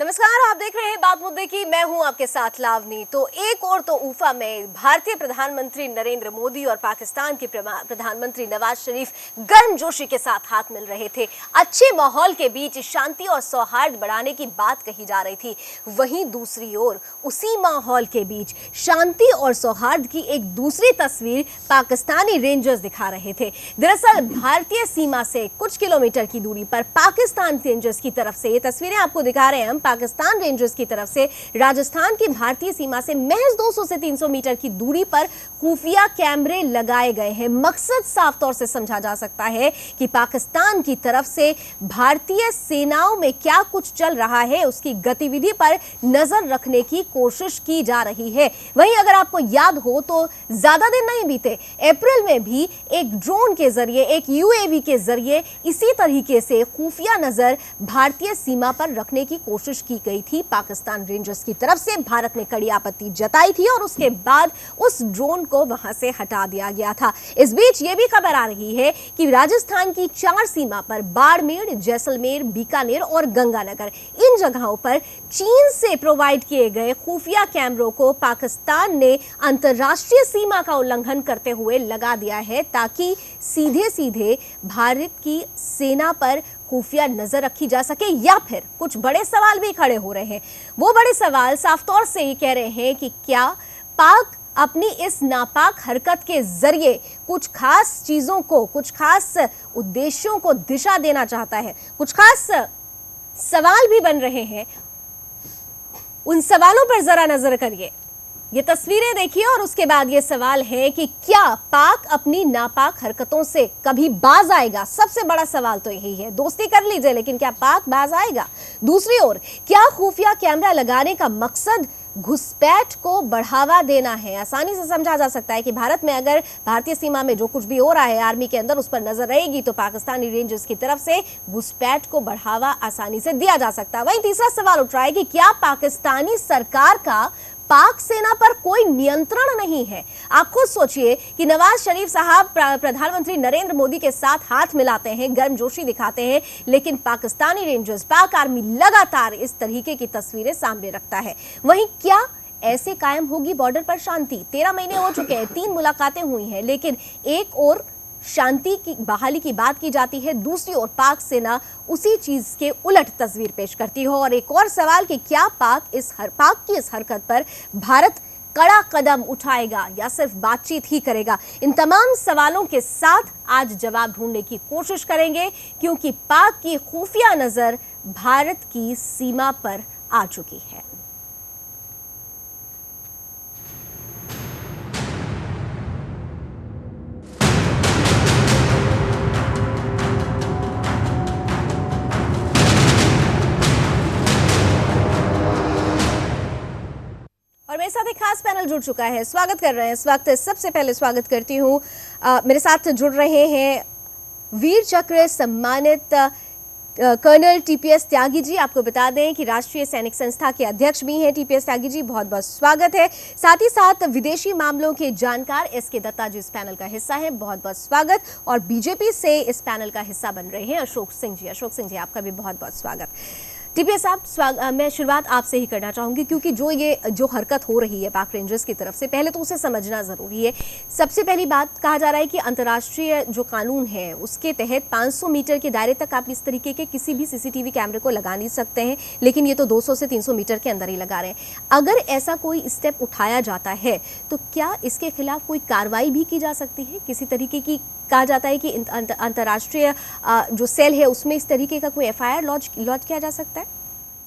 नमस्कार, आप देख रहे हैं बात मुद्दे की। मैं हूं आपके साथ लावनी। तो एक और तो उफा में भारतीय प्रधानमंत्री नरेंद्र मोदी और पाकिस्तान के प्रधानमंत्री नवाज शरीफ गर्मजोशी के साथ हाथ मिल रहे थे। अच्छे माहौल के बीच शांति और सौहार्द बढ़ाने की बात कही जा रही थी। वहीं दूसरी ओर उसी माहौल के बीच शांति और सौहार्द की एक दूसरी तस्वीर पाकिस्तानी रेंजर्स दिखा रहे थे। दरअसल भारतीय सीमा से कुछ किलोमीटर की दूरी पर पाकिस्तान रेंजर्स की तरफ से ये तस्वीरें आपको दिखा रहे हैं हम। पाकिस्तान रेंजर्स की तरफ से राजस्थान की भारतीय सीमा से महज 200 से 300 मीटर की दूरी पर खुफिया कैमरे लगाए गए हैं। मकसद साफ तौर से समझा जा सकता है कि पाकिस्तान की तरफ से भारतीय सेनाओं में क्या कुछ चल रहा है, उसकी गतिविधि पर नजर रखने की कोशिश की जा रही है। वहीं अगर आपको याद हो तो ज्यादा दिन नहीं बीते, अप्रैल में भी एक ड्रोन के जरिए, एक यूएवी के जरिए इसी तरीके से खुफिया नजर भारतीय सीमा पर रखने की कोशिश की गई थी पाकिस्तान रेंजर्स की तरफ से। भारत ने कड़ी आपत्ति जताई थी और उसके बाद उस ड्रोन को वहां से हटा दिया गया था। इस बीच यह भी खबर आ रही है कि राजस्थान की 4 सीमा पर बाड़मेर, जैसलमेर, बीकानेर और गंगानगर, इन जगहों पर चीन से प्रोवाइड किए गए खुफिया कैमरों को पाकिस्तान ने अंतर्राष्ट्रीय सीमा का उल्लंघन करते हुए लगा दिया है, ताकि सीधे सीधे भारत की सेना पर खुफिया नजर रखी जा सके। या फिर कुछ बड़े सवाल भी खड़े हो रहे हैं। वो बड़े सवाल साफ तौर से ये कह रहे हैं कि क्या पाक अपनी इस नापाक हरकत के जरिए कुछ खास चीजों को, कुछ खास उद्देश्यों को दिशा देना चाहता है। कुछ खास सवाल भी बन रहे हैं। उन सवालों पर जरा नजर करिए, ये तस्वीरें देखिए और उसके बाद ये सवाल है कि क्या पाक अपनी नापाक हरकतों से कभी बाज आएगा। सबसे बड़ा सवाल तो यही है। दोस्ती कर लीजिए, लेकिन क्या पाक बाज आएगा? दूसरी ओर, क्या खुफिया कैमरा लगाने का मकसद घुसपैठ को बढ़ावा देना है? आसानी से समझा जा सकता है कि भारत में अगर भारतीय सीमा में जो कुछ भी हो रहा है आर्मी के अंदर, उस पर नजर रहेगी तो पाकिस्तानी रेंजर्स की तरफ से घुसपैठ को बढ़ावा आसानी से दिया जा सकता है। वहीं तीसरा सवाल उठ रहा है कि क्या पाकिस्तानी सरकार का पाक सेना पर कोई नियंत्रण नहीं है? आप खुद सोचिए कि नवाज शरीफ साहब प्रधानमंत्री नरेंद्र मोदी के साथ हाथ मिलाते हैं, गर्मजोशी दिखाते हैं, लेकिन पाकिस्तानी रेंजर्स, पाक आर्मी लगातार इस तरीके की तस्वीरें सामने रखता है। वहीं क्या ऐसे कायम होगी बॉर्डर पर शांति? 13 महीने हो चुके हैं, 3 मुलाकातें हुई हैं, लेकिन एक और शांति की बहाली की बात की जाती है, दूसरी ओर पाक सेना उसी चीज के उलट तस्वीर पेश करती हो। और एक और सवाल कि क्या पाक की इस हरकत पर भारत कड़ा कदम उठाएगा या सिर्फ बातचीत ही करेगा? इन तमाम सवालों के साथ आज जवाब ढूंढने की कोशिश करेंगे, क्योंकि पाक की खुफिया नजर भारत की सीमा पर आ चुकी है। और मेरे साथ एक खास पैनल जुड़ चुका है, स्वागत कर रहे हैं। इस वक्त सबसे पहले स्वागत करती हूँ, मेरे साथ जुड़ रहे हैं वीर चक्र सम्मानित कर्नल टीपीएस त्यागी जी। आपको बता दें कि राष्ट्रीय सैनिक संस्था के अध्यक्ष भी हैं टीपीएस त्यागी जी, बहुत बहुत स्वागत है। साथ ही साथ विदेशी मामलों के जानकार एसके दत्ता जी इस पैनल का हिस्सा हैं, बहुत बहुत स्वागत। और बीजेपी से इस पैनल का हिस्सा बन रहे हैं अशोक सिंह जी। अशोक सिंह जी, आपका भी बहुत बहुत स्वागत। टीपीएस साहब, मैं शुरुआत आपसे ही करना चाहूंगी, क्योंकि जो हरकत हो रही है पाक रेंजर्स की तरफ से, पहले तो उसे समझना जरूरी है। सबसे पहली बात, कहा जा रहा है कि अंतर्राष्ट्रीय जो कानून है उसके तहत 500 मीटर के दायरे तक आप इस तरीके के किसी भी सीसीटीवी कैमरे को लगा नहीं सकते हैं, लेकिन ये तो 200 से 300 मीटर के अंदर ही लगा रहे हैं। अगर ऐसा कोई स्टेप उठाया जाता है तो क्या इसके खिलाफ कोई कार्रवाई भी की जा सकती है? किसी तरीके की, कहा जाता है कि अंतर्राष्ट्रीय जो सेल है उसमें इस तरीके का कोई एफआईआर लॉन्च किया जा सकता है?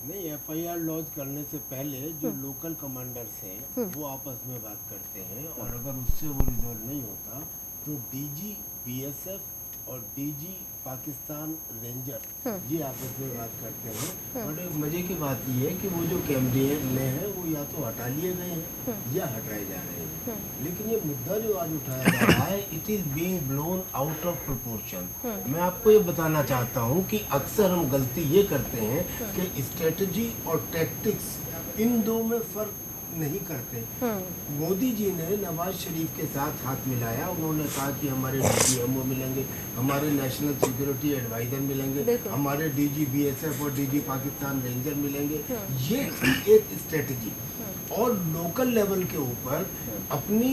नहीं, एफआईआर लॉन्च करने से पहले जो लोकल कमांडर्स हैं वो आपस में बात करते हैं, और अगर उससे वो रिजॉल्व नहीं होता तो डीजी बीएसएफ और डीजी पाकिस्तान रेंजर जी आपस में बात करते हैं। और एक मजे की बात यह है कि वो जो कैमरे हैं वो या तो हटा लिए गए हैं या हटाए जा रहे हैं, लेकिन ये मुद्दा जो आज उठाया जा रहा है, it is being blown out of proportion. मैं आपको ये बताना चाहता हूँ कि अक्सर हम गलती ये करते हैं कि स्ट्रेटजी और टैक्टिक्स, इन दो में फर्क नहीं करते। मोदी जी ने नवाज शरीफ के साथ हाथ मिलाया, उन्होंने कहा कि हमारे DGMO मिलेंगे, हमारे नेशनल सिक्योरिटी एडवाइजर मिलेंगे, हमारे DG BSF और DG पाकिस्तान रेंजर मिलेंगे। ये एक स्ट्रेटजी और लोकल लेवल के ऊपर अपनी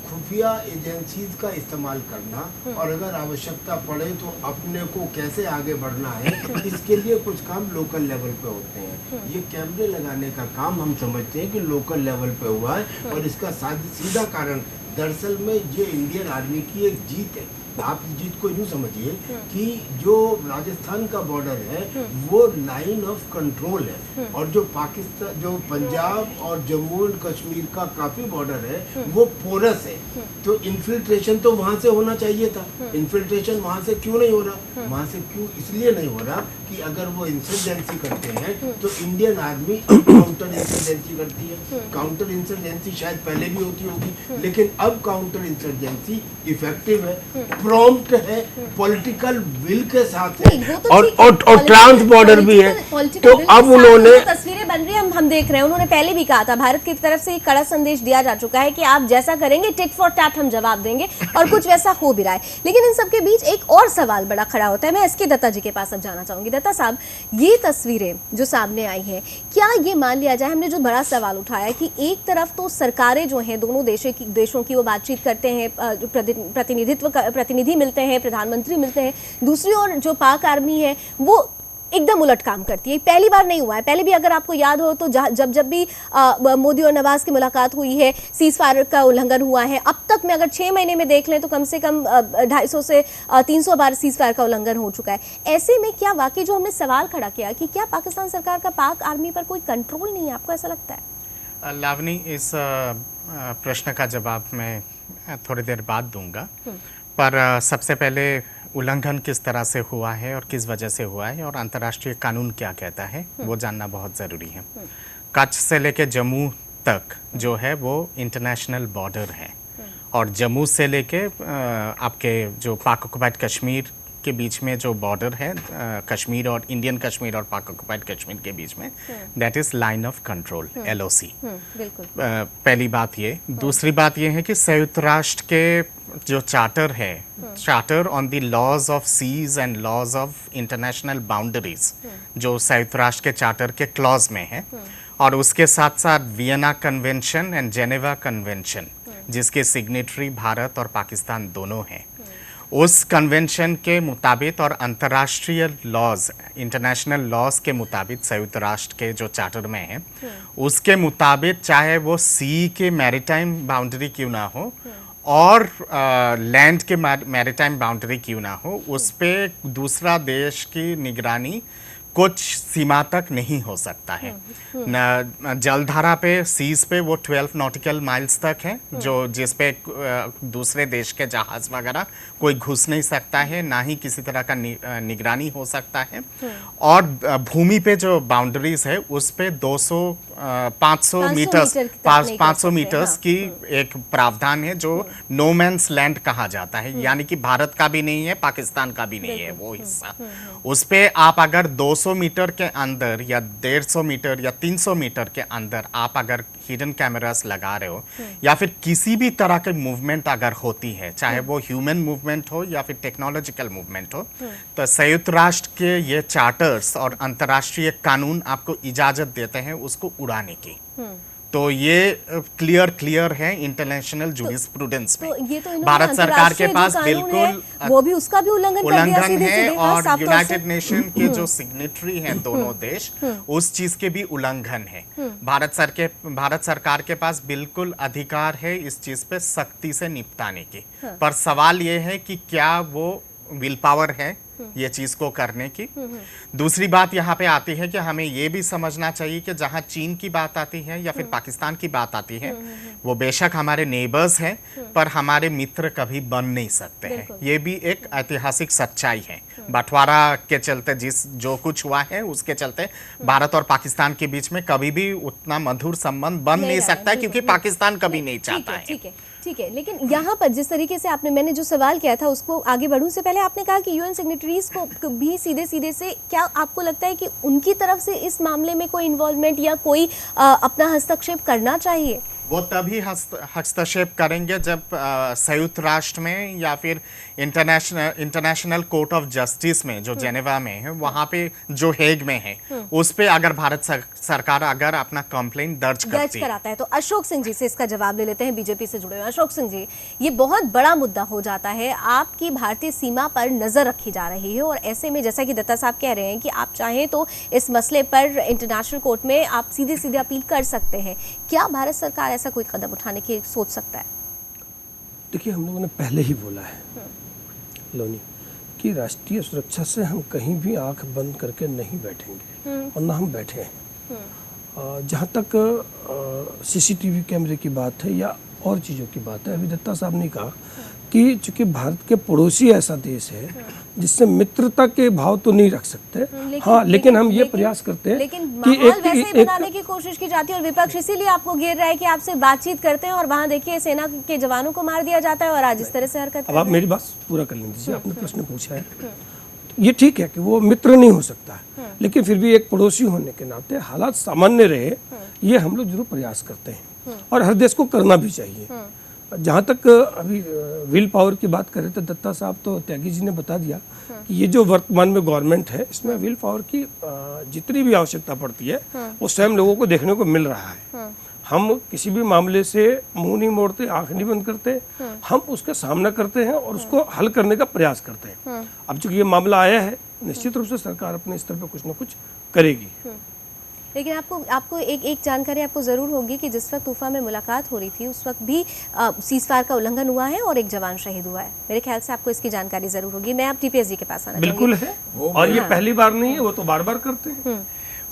खुफिया एजेंसीज का इस्तेमाल करना और अगर आवश्यकता पड़े तो अपने को कैसे आगे बढ़ना है, इसके लिए कुछ काम लोकल लेवल पे होते हैं। ये कैमरे लगाने का काम हम समझते हैं कि लोकल लेवल पे हुआ है और इसका सीधा कारण दरअसल में ये इंडियन आर्मी की एक जीत है। आप इस जीत को यूँ समझिए कि जो राजस्थान का बॉर्डर है वो लाइन ऑफ कंट्रोल है और जो पाकिस्तान, जो पंजाब और जम्मू एंड कश्मीर का काफ़ी बॉर्डर है वो पोरस है। तो इन्फिल्ट्रेशन तो वहाँ से होना चाहिए था, इन्फिल्ट्रेशन वहाँ से क्यों नहीं हो रहा? वहाँ से क्यों इसलिए नहीं हो रहा कि अगर वो इंसर्जेंसी करते हैं तो इंडियन आर्मी काउंटर इंसर्जेंसी करती है। काउंटर इंसर्जेंसी शायद पहले भी होती होगी, लेकिन अब काउंटर इंसर्जेंसी इफेक्टिव है, प्रॉम्प्ट है, पॉलिटिकल विल के साथ है और ट्रांस बॉर्डर भी है। तो अब उन्होंने तस्वीरें बन रही है, हम देख रहे हैं। उन्होंने पहले भी कहा था, भारत की तरफ से एक कड़ा संदेश दिया जा चुका है कि आप जैसा करेंगे टिट फॉर टैट हम जवाब देंगे, और कुछ वैसा हो भी रहा है। लेकिन इन सबके बीच एक और सवाल बड़ा खड़ा होता है। मैं एसके दत्ता जी के पास अब जाना चाहूंगी। दत्ता साहब, ये तस्वीरें जो सामने आई हैं, क्या ये मान लिया जाए, हमने जो बड़ा सवाल उठाया है कि एक तरफ तो सरकारें जो हैं दोनों देशों की वो बातचीत करते हैं, प्रतिनिधि मिलते हैं, प्रधानमंत्री मिलते हैं, दूसरी ओर जो पाक आर्मी है वो एकदम उलट काम करती है। पहली बार नहीं हुआ है, पहले भी अगर आपको याद हो तो जब भी मोदी और नवाज की मुलाकात हुई है, सीज फायर का उल्लंघन हुआ है। अब तक में अगर 6 महीने में देख लें तो कम से कम 250 से 300 बार सीज फायर का उल्लंघन हो चुका है। ऐसे में क्या वाकई जो हमने सवाल खड़ा किया कि क्या पाकिस्तान सरकार का पाक आर्मी पर कोई कंट्रोल नहीं है, आपको ऐसा लगता है? लावनी, इस प्रश्न का जवाब मैं थोड़ी देर बाद दूंगा, पर सबसे पहले उल्लंघन किस तरह से हुआ है और किस वजह से हुआ है और अंतर्राष्ट्रीय कानून क्या कहता है वो जानना बहुत ज़रूरी है। कच्छ से लेके जम्मू तक जो है वो इंटरनेशनल बॉर्डर है और जम्मू से लेके आपके जो पाक ऑक्युपाइड कश्मीर के बीच में जो बॉर्डर है, कश्मीर और इंडियन कश्मीर और पाक ऑक्युपाइड कश्मीर के बीच में, that is line of control, LOC। बिल्कुल। पहली बात ये। दूसरी बात ये है कि संयुक्त राष्ट्र के जो चार्टर है, charter on the laws of seas and laws of international boundaries, जो संयुक्त राष्ट्र के चार्टर के क्लॉज में है, और उसके साथ साथ Vienna convention and Geneva convention, जिसके सिग्नेटरी भारत और पाकिस्तान दोनों हैं, उस कन्वेंशन के मुताबिक और अंतर्राष्ट्रीय लॉज, इंटरनेशनल लॉज के मुताबिक, संयुक्त राष्ट्र के जो चार्टर में है उसके मुताबिक, चाहे वो सी के मैरीटाइम बाउंड्री क्यों ना हो और लैंड के मैरीटाइम बाउंड्री क्यों ना हो, उस पे दूसरा देश की निगरानी कुछ सीमा तक नहीं हो सकता है। न जलधारा पे, सीज पे वो 12 नॉटिकल माइल्स तक है, जो जिस पे दूसरे देश के जहाज वगैरह कोई घुस नहीं सकता है, ना ही किसी तरह का निगरानी हो सकता है। और भूमि पे जो बाउंड्रीज है उस पे 500 मीटर्स की एक प्रावधान है जो नो मैंस लैंड कहा जाता है, यानी कि भारत का भी नहीं है, पाकिस्तान का भी नहीं है वो हिस्सा। उस पे आप अगर 200 मीटर के अंदर या 150 मीटर या 300 मीटर के अंदर आप अगर हिडन कैमरास लगा रहे हो या फिर किसी भी तरह के मूवमेंट अगर होती है, चाहे वो ह्यूमन मूवमेंट हो या फिर टेक्नोलॉजिकल मूवमेंट हो, तो संयुक्त राष्ट्र के ये चार्टर्स और अंतर्राष्ट्रीय कानून आपको इजाजत देते हैं उसको उड़ाने की। तो ये क्लियर है इंटरनेशनल जूरिस्प्रूडेंस में। तो ये तो भारत सरकार के पास बिल्कुल वो भी उसका भी उल्लंघन है और यूनाइटेड नेशन के जो सिग्नेटरी हैं दोनों देश, उस चीज के भी उल्लंघन है। भारत सरकार के पास बिल्कुल अधिकार है इस चीज पे सख्ती से निपटाने की, पर सवाल ये है कि क्या वो विल पावर है ये चीज को करने की। दूसरी बात यहाँ पे आती है कि हमें ये भी समझना चाहिए कि जहाँ चीन की बात आती है या फिर पाकिस्तान की बात आती है, वो बेशक हमारे नेबर्स हैं पर हमारे मित्र कभी बन नहीं सकते हैं। ये भी एक ऐतिहासिक सच्चाई है। बंटवारा के चलते जो कुछ हुआ है उसके चलते भारत और पाकिस्तान के बीच में कभी भी उतना मधुर संबंध बन नहीं सकता, क्योंकि पाकिस्तान कभी नहीं चाहता है। ठीक है, लेकिन यहाँ पर जिस तरीके से मैंने जो सवाल किया था उसको आगे बढ़ूं से पहले आपने कहा कि यूएन सिग्नेटरीज को भी सीधे सीधे से, क्या आपको लगता है कि उनकी तरफ से इस मामले में कोई इन्वॉल्वमेंट या कोई अपना हस्तक्षेप करना चाहिए? वो तभी हस्तक्षेप करेंगे जब संयुक्त राष्ट्र में या फिर इंटरनेशनल कोर्ट ऑफ जस्टिस में जो जेनेवा में है, वहाँ पे जो हेग में है, उस पे अगर भारत सरकार अगर अपना कंप्लेंट दर्ज कराता है। तो अशोक सिंह जी से इसका जवाब ले लेते हैं, बीजेपी से जुड़े हुए अशोक सिंह जी। ये बहुत बड़ा मुद्दा हो जाता है, आपकी भारतीय सीमा पर नजर रखी जा रही है और ऐसे में जैसा कि दत्ता साहब कह रहे हैं कि आप चाहें तो इस मसले पर इंटरनेशनल कोर्ट में आप सीधे सीधे अपील कर सकते हैं, क्या भारत सरकार ऐसा कोई कदम उठाने की सोच सकता है? देखिए, हम लोगों ने पहले ही बोला है लोनी कि राष्ट्रीय सुरक्षा से हम कहीं भी आंख बंद करके नहीं बैठेंगे और ना हम बैठे हैं। जहाँ तक सीसीटीवी कैमरे की बात है या और चीज़ों की बात है, अभी दत्ता साहब ने कहा कि चूंकि भारत के पड़ोसी ऐसा देश है जिससे मित्रता के भाव तो नहीं रख सकते, लेकिन हम ये प्रयास करते हैं लेकिन माहौल वैसे ही बनाने की कोशिश की जाती है और विपक्ष इसीलिए आपको घेर रहा है कि आपसे बातचीत करते हैं और वहाँ देखिए सेना के जवानों को मार दिया जाता है और आज इस तरह से हरकत। अब आप मेरी बात पूरा कर लीजिए, आपने प्रश्न पूछा है, ये ठीक है कि वो मित्र नहीं हो सकता है, लेकिन फिर भी एक पड़ोसी होने के नाते हालात सामान्य रहे, ये हम लोग जरूर प्रयास करते हैं और हर देश को करना भी चाहिए। जहाँ तक अभी विल पावर की बात करें तो दत्ता साहब तो त्यागी जी ने बता दिया कि ये जो वर्तमान में गवर्नमेंट है इसमें विल पावर की जितनी भी आवश्यकता पड़ती है वो स्वयं लोगों को देखने को मिल रहा है। हम किसी भी मामले से मुंह नहीं मोड़ते, आंख नहीं बंद करते, हम उसका सामना करते हैं और उसको हल करने का प्रयास करते हैं। अब चूंकि ये मामला आया है, निश्चित रूप से सरकार अपने स्तर पर कुछ ना कुछ करेगी। लेकिन आपको एक जानकारी आपको ज़रूर होगी कि जिस वक्त उफा में मुलाकात हो रही थी उस वक्त भी सीज़फायर का उल्लंघन हुआ है और एक जवान शहीद हुआ है। मेरे ख्याल से आपको इसकी जानकारी ज़रूर होगी। मैं आप टीपीएस जी के पास आना बिल्कुल है, और ये पहली बार नहीं है, वो तो बार बार करते हैं।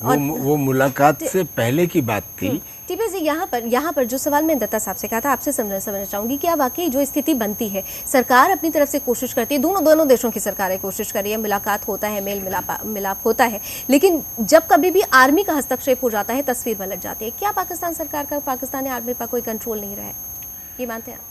वो मुलाकात से पहले की बात थी। टीपीएस जी, यहाँ पर जो सवाल मैं दत्ता साहब से कहा था, आपसे समझना चाहूंगी कि वाकई जो स्थिति बनती है, सरकार अपनी तरफ से कोशिश करती है, दोनों देशों की सरकारें कोशिश कर रही है, मुलाकात होता है, मेल मिलाप होता है, लेकिन जब कभी भी आर्मी का हस्तक्षेप हो जाता है तस्वीर पलट जाती है। क्या पाकिस्तान सरकार का पाकिस्तानी आर्मी पर कोई कंट्रोल नहीं रहा है, ये मानते हैं आप?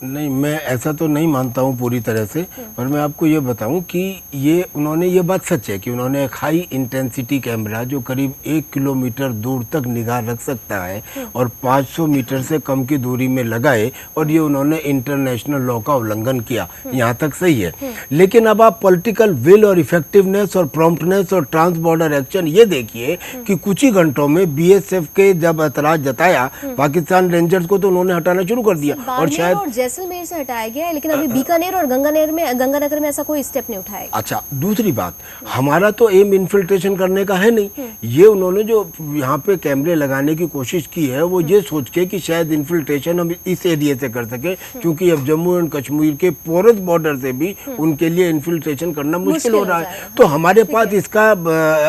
नहीं, मैं ऐसा तो नहीं मानता हूँ पूरी तरह से, पर मैं आपको ये बताऊं कि ये बात सच है कि उन्होंने एक हाई इंटेंसिटी कैमरा जो करीब 1 किलोमीटर दूर तक निगाह रख सकता है और 500 मीटर से कम की दूरी में लगाए, और ये उन्होंने इंटरनेशनल लॉ का उल्लंघन किया, यहाँ तक सही है। लेकिन अब आप पॉलिटिकल विल और इफेक्टिवनेस और प्रॉम्प्टनेस और ट्रांस बॉर्डर एक्शन ये देखिए कि कुछ ही घंटों में बीएसएफ के जब ऐतराज जताया पाकिस्तान रेंजर्स को, तो उन्होंने हटाना शुरू कर दिया और शायद जैसलमेर से हटाया गया है, लेकिन अभी बीकानेर और गंगानगर में ऐसा कोई स्टेप नहीं उठाया। अच्छा, दूसरी बात, हमारा तो एम इन्फिल्ट्रेशन करने का है नहीं। ये उन्होंने जो यहाँ पे कैमरे लगाने की कोशिश की है वो ये सोच के कि शायद इन्फिल्ट्रेशन हम इस एरिया से कर सके, क्योंकि अब जम्मू एंड कश्मीर के पोरस बॉर्डर से भी उनके लिए इन्फिल्ट्रेशन करना मुश्किल हो रहा है। तो हमारे पास इसका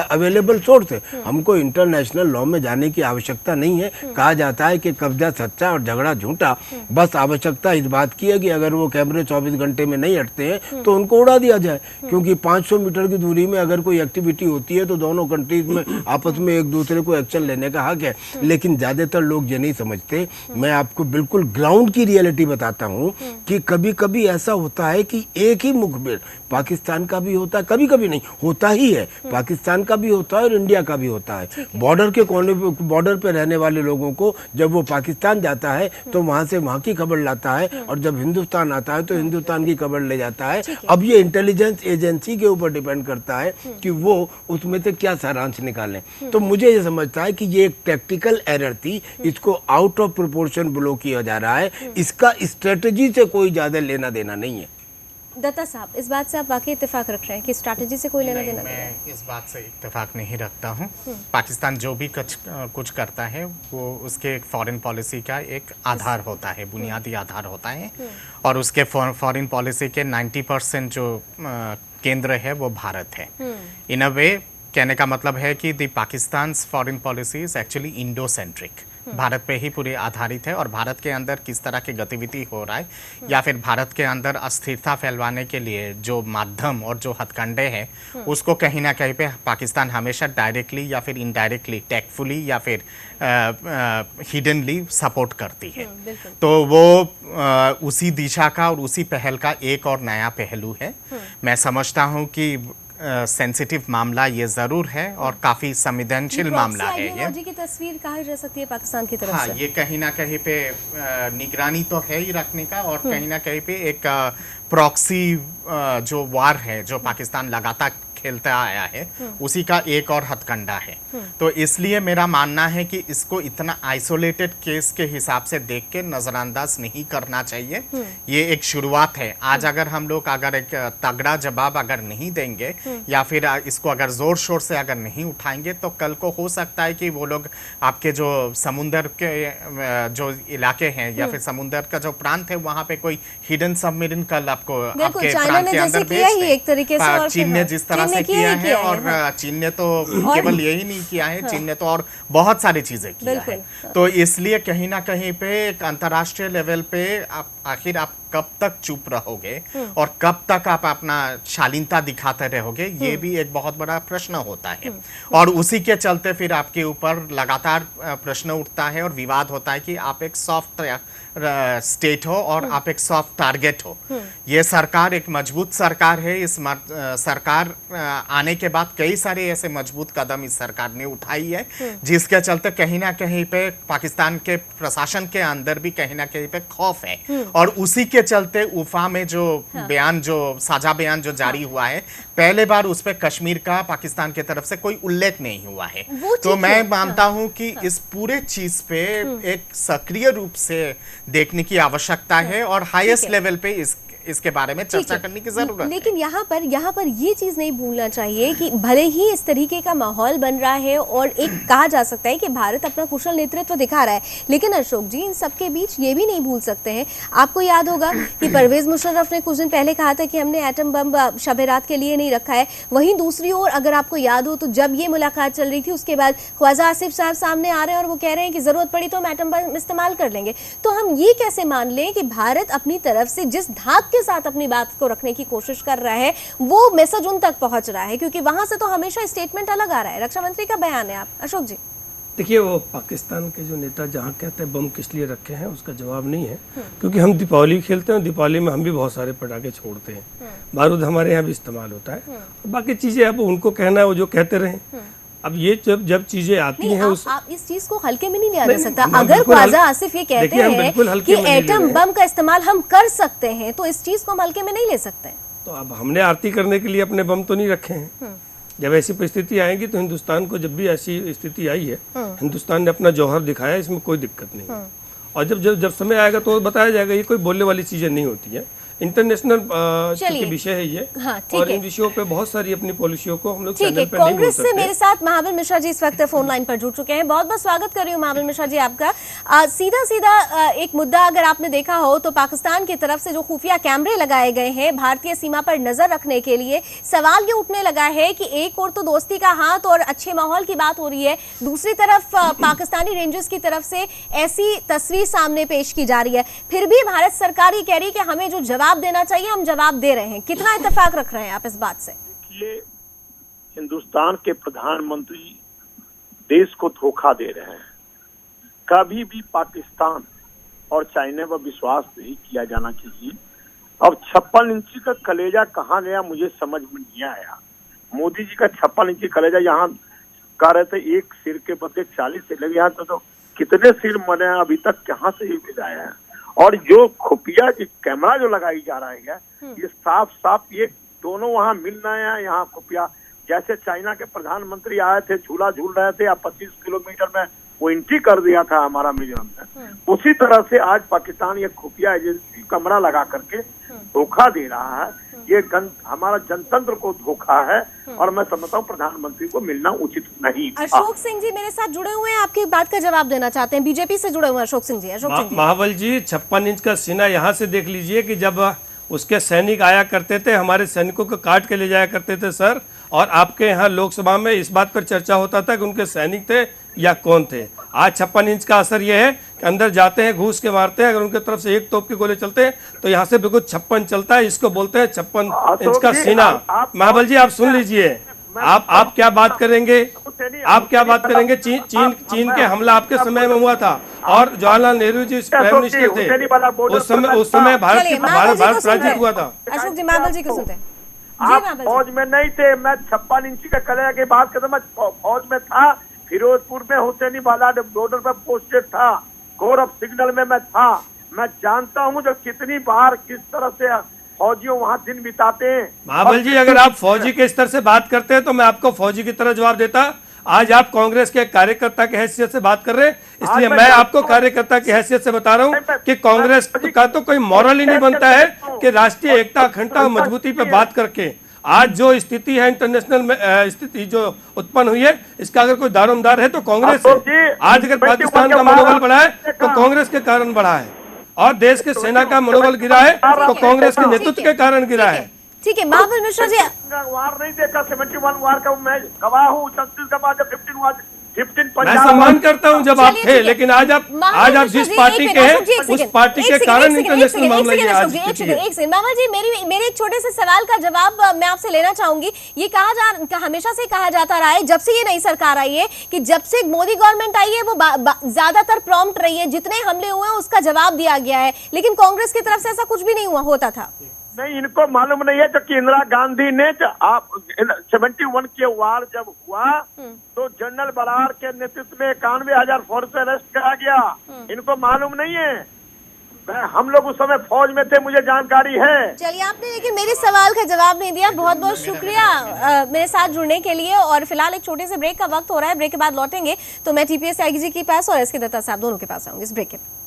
अवेलेबल सोर्स है, हमको इंटरनेशनल लॉ में जाने की आवश्यकता नहीं है। कहा जाता है कि कब्जा सच्चा और झगड़ा झूठा, बस आवश्यकता इस बात की है कि अगर वो कैमरे 24 घंटे में नहीं हटते हैं तो उनको उड़ा दिया जाए, क्योंकि 500 मीटर की दूरी में अगर कोई एक्टिविटी होती है तो दोनों कंट्रीज में आपस में एक दूसरे को एक्शन लेने का हक है। लेकिन ज्यादातर लोग ये नहीं समझते। मैं आपको बिल्कुल ग्राउंड की रियलिटी बताता हूँ कि कभी कभी ऐसा होता है कि एक ही मुखबिर पाकिस्तान का भी होता है, कभी कभी नहीं होता ही है, पाकिस्तान का भी होता है और इंडिया का भी होता है। बॉर्डर के कोने बॉर्डर पे रहने वाले लोगों को जब वो पाकिस्तान जाता है तो वहां से वहां की खबर लाता है, और जब हिंदुस्तान आता है तो हिंदुस्तान की खबर ले जाता है। अब ये इंटेलिजेंस एजेंसी के ऊपर डिपेंड करता है कि वो उसमें से क्या सारांश निकालें। तो मुझे ये समझता है कि ये एक टैक्टिकल एरर थी, इसको आउट ऑफ प्रोपोर्शन ब्लो किया जा रहा है, इसका स्ट्रेटजी से कोई ज्यादा लेना देना नहीं है। दत्ता साहब, इस बात से आप वाकई इत्तेफाक रख रहे हैं कि स्ट्रैटेजी से कोई लेना देना नहीं? मैं इस बात से इत्तेफाक नहीं रखता हूँ। पाकिस्तान जो भी कुछ करता है वो उसके फॉरेन पॉलिसी का एक आधार होता है, बुनियादी आधार होता है, और उसके फॉरेन पॉलिसी के 90% जो केंद्र है वो भारत है। इन अ वे कहने का मतलब है कि the Pakistan foreign policy is actually Indo centric, Bharat पे ही पूरी आधारित है और भारत के अंदर किस तरह की गतिविधि हो रहा है या फिर भारत के अंदर अस्थिरता फैलवाने के लिए जो माध्यम और जो हथकंडे हैं उसको कहीं ना कहीं पे पाकिस्तान हमेशा डायरेक्टली या फिर इनडायरेक्टली, टैक्टफुली या फिर हिडनली सपोर्ट करती है। तो वो उसी दिशा का और उसी पहल का एक और नया पहलू है। मैं समझता हूँ कि सेंसिटिव मामला ये जरूर है और काफी संवेदनशील मामला है ये। आइडियोलॉजी की तस्वीर कहा जा सकती है पाकिस्तान की तरफ हाँ, से। ये कहीं ना कहीं पे निगरानी तो है ही रखने का और कहीं ना कहीं पे एक प्रॉक्सी जो वार है जो पाकिस्तान लगातार खेलता आया है उसी का एक और हथकंडा है। तो इसलिए मेरा मानना है कि इसको इतना आइसोलेटेड केस के हिसाब से देख के नजरअंदाज नहीं करना चाहिए। ये एक शुरुआत है। आज अगर हम लोग अगर एक तगड़ा जवाब अगर नहीं देंगे या फिर इसको अगर जोर शोर से अगर नहीं उठाएंगे तो कल को हो सकता है कि वो लोग आपके जो समुंदर के जो इलाके हैं या फिर समुंदर का जो प्रांत है वहां पे कोई हिडन सबमरीन कल आपको आपके प्रांत के अंदर भेज दें। एक तरीके से और चीन ने जिस तरह से किया है और चीन ने तो केवल यही नहीं किया है, चीन ने तो और बहुत सारी चीजें किया है। तो इसलिए कहीं ना कहीं पे एक अंतर्राष्ट्रीय लेवल पे आखिर आप कब तक चुप रहोगे और कब तक आप अपना शालीनता दिखाते रहोगे, ये भी एक बहुत बड़ा प्रश्न होता है। और उसी के चलते फिर आपके ऊपर लगातार प्रश्न उठता है और विवाद होता है कि आप एक सॉफ्ट स्टेट हो और आप एक सॉफ्ट टारगेट हो। ये सरकार एक मजबूत सरकार है। इस सरकार आने के बाद कई सारे ऐसे मजबूत कदम इस सरकार ने उठाई है जिसके चलते कहीं ना कहीं पे पाकिस्तान के प्रशासन के अंदर भी कहीं ना कहीं पे खौफ है। और उसी के चलते उफा में जो बयान, जो साझा बयान जो जारी हुआ है, पहले बार उस पे कश्मीर का पाकिस्तान की तरफ से कोई उल्लेख नहीं हुआ है। तो मैं मानता हूं कि इस पूरे चीज पे एक सक्रिय रूप से देखने की आवश्यकता है और हाईएस्ट लेवल पे इसके बारे में चर्चा करने की जरूरत है। लेकिन यहाँ पर ये चीज नहीं भूलना चाहिए कि भले ही इस तरीके का माहौल बन रहा है और एक कहा जा सकता है कि भारत अपना कुशल नेतृत्व दिखा रहा है, लेकिन अशोक जी इन सबके बीच ये भी नहीं भूल सकते हैं। आपको याद होगा कि परवेज मुशर्रफ ने कुछ दिन पहले कहा था कि हमने एटम बम शब-ए-रात के लिए नहीं रखा है। वहीं दूसरी ओर अगर आपको याद हो तो जब ये मुलाकात चल रही थी उसके बाद ख्वाजा आसिफ साहब सामने आ रहे हैं और वो कह रहे हैं कि जरूरत पड़ी तो हम एटम बम इस्तेमाल कर लेंगे। तो हम ये कैसे मान लें कि भारत अपनी तरफ से जिस धाक के साथ अपनी बात को रखने की कोशिश कर रहा है वो मैसेज उन तक पहुंच रहा है, क्योंकि वहां से तो हमेशा स्टेटमेंट अलग आ रहा है। रक्षा मंत्री का बयान है। आप अशोक जी देखिए, वो पाकिस्तान के जो नेता जहाँ कहते हैं बम किस लिए रखे हैं उसका जवाब नहीं है, क्योंकि हम दीपावली खेलते हैं, दीपावली में हम भी बहुत सारे पटाखे छोड़ते हैं, बारूद हमारे यहाँ भी इस्तेमाल होता है। बाकी चीजें अब उनको कहना है वो जो कहते रहे। अब ये जब चीजें आती हैं आप इस चीज को हल्के में नहीं लिया जा सकता। अगर ख्वाजा आसिफ ये कहते हैं कि एटम बम का इस्तेमाल हम कर सकते हैं तो इस चीज को हम हल्के में नहीं ले सकते। तो अब हमने आरती करने के लिए अपने बम तो नहीं रखे हैं। जब ऐसी परिस्थिति आएगी तो हिंदुस्तान को, जब भी ऐसी स्थिति आई है, हिंदुस्तान ने अपना जौहर दिखाया, इसमें कोई दिक्कत नहीं है। और जब समय आएगा तो बताया जाएगा। ये कोई बोलने वाली चीजें नहीं होती है। इंटरनेशनल विषय है ये। हाँ, और इन विषयों पे बहुत सारी अपनी पॉलिसियों को हम लोग ठीक है। कांग्रेस से मेरे साथ महाबल मिश्रा जी इस वक्त फोन लाइन पर जुड़ चुके हैं। बहुत बहुत स्वागत कर रही हूँ महाबल मिश्रा जी आपका। सीधा एक मुद्दा अगर आपने देखा हो तो पाकिस्तान की तरफ से जो खुफिया कैमरे लगाए गए हैं भारतीय सीमा पर नजर रखने के लिए, सवाल ये उठने लगा है कि एक और तो दोस्ती का हाथ और अच्छे माहौल की बात हो रही है, दूसरी तरफ पाकिस्तानी रेंजर्स की तरफ से ऐसी तस्वीर सामने पेश की जा रही है। फिर भी भारत सरकार ये कह रही है कि हमें जो जवाब देना चाहिए हम जवाब दे रहे हैं। कितना इत्तेफाक रख रहे हैं आप इस बात से? देखिए, हिंदुस्तान के प्रधानमंत्री देश को धोखा दे रहे हैं। कभी भी पाकिस्तान और चाइना पर विश्वास नहीं किया जाना चाहिए। अब 56 इंची का कलेजा कहाँ गया मुझे समझ में नहीं आया। मोदी जी का 56 इंची कलेजा यहाँ कह रहे थे एक सिर के बदले 40 सिर लगे, यहाँ तो कितने सिर मरे अभी तक, कहाँ से ये भेजाया है। और जो खुफिया कैमरा जो लगाई जा रही है ये साफ ये दोनों वहाँ मिल रहे हैं। यहाँ खुफिया, जैसे चाइना के प्रधानमंत्री आए थे, झूला झूल रहे थे, या 25 किलोमीटर में वो एंट्री कर दिया था हमारा मिजोरम में, उसी तरह से आज पाकिस्तान ये खुफिया एजेंसी कैमरा लगा करके धोखा दे रहा है। ये हमारा जनतंत्र को धोखा है और मैं समझता हूँ प्रधानमंत्री को मिलना उचित नहीं। अशोक सिंह जी मेरे साथ जुड़े हुए हैं, आपकी बात का जवाब देना चाहते हैं। बीजेपी से जुड़े हुए हैं अशोक सिंह जी। महाबल जी, 56 इंच का सीना यहाँ से देख लीजिए कि जब उसके सैनिक आया करते थे, हमारे सैनिकों को काट के ले जाया करते थे सर, और आपके यहाँ लोकसभा में इस बात पर चर्चा होता था कि उनके सैनिक थे या कौन थे। आज 56 इंच का असर यह है कि अंदर जाते हैं, घूस के मारते हैं, अगर उनके तरफ से एक तोप के गोले चलते हैं तो यहाँ से बिल्कुल 56 चलता है। इसको बोलते हैं 56 इंच का सीना। महाबल जी आप सुन लीजिए, आप क्या बात करेंगे, आप क्या बात करेंगे। चीन के हमला आपके समय में हुआ था और जवाहरलाल नेहरू जी प्राइम मिनिस्टर थे, उस समय भारत पराजित हुआ था। अशोक जी महाबल जी को सुनते हैं। आप फौज में नहीं थे, मैं 56 इंची का कलेजा की बात करता, मैं फौज में था, फिरोजपुर में हुसैनी वाला बॉर्डर पर पोस्टेड था, गौरव सिग्नल में मैं था। मैं जानता हूं जो कितनी बार किस तरह से फौजियों वहां दिन बिताते हैं। महाबल जी अगर आप फौजी के स्तर से बात करते हैं तो मैं आपको फौजी की तरह जवाब देता। आज आप कांग्रेस के कार्यकर्ता की हैसियत से बात कर रहे हैं, इसलिए मैं आपको कार्यकर्ता की हैसियत से बता रहा हूं कि कांग्रेस का तो कोई मॉरल ही नहीं बनता है कि राष्ट्रीय एकता, अखंडता और मजबूती पे बात करके आज जो स्थिति है, इंटरनेशनल स्थिति जो उत्पन्न हुई है, इसका अगर कोई दारोमदार है तो कांग्रेस है। आज अगर पाकिस्तान का मनोबल बढ़ा है तो कांग्रेस के कारण बढ़ा है, और देश के सेना का मनोबल गिरा है तो कांग्रेस के नेतृत्व के कारण गिरा है। ठीक है महाबल मिश्रा जी, वार नहीं देखा, 71 वार का मैं गवाह हूँ। 36 का बाद 15 मैं सम्मान करता हूं जब आप थे, लेकिन आज आप जिस पार्टी के हैं उस पार्टी के कारण इंटरनेशनल मामला ये आज। एक सेकंड महाबल जी, मेरे एक छोटे से सवाल का जवाब मैं आपसे लेना चाहूंगी। ये हमेशा से कहा जाता रहा है, जब से ये नई सरकार आई है, कि जब से मोदी गवर्नमेंट आई है वो ज्यादातर प्रॉम्प्ट रही है, जितने हमले हुए हैं उसका जवाब दिया गया है, लेकिन कांग्रेस की तरफ से ऐसा कुछ भी नहीं होता था। नहीं, इनको मालूम नहीं है कि इंदिरा गांधी ने 71 के वार जब हुआ तो जनरल बरार के नेतृत्व में 91,000 फोर्स अरेस्ट करा गया। इनको मालूम नहीं है, हम लोग उस समय फौज में थे, मुझे जानकारी है। चलिए आपने लेकिन मेरे सवाल का जवाब नहीं दिया। बहुत बहुत शुक्रिया मेरे साथ जुड़ने के लिए। और फिलहाल एक छोटे से ब्रेक का वक्त हो रहा है, ब्रेक के बाद लौटेंगे तो मैं टीपीएस आईजी के पास और एसके दत्ता साहब दोनों के पास आऊंगी इस ब्रेक के।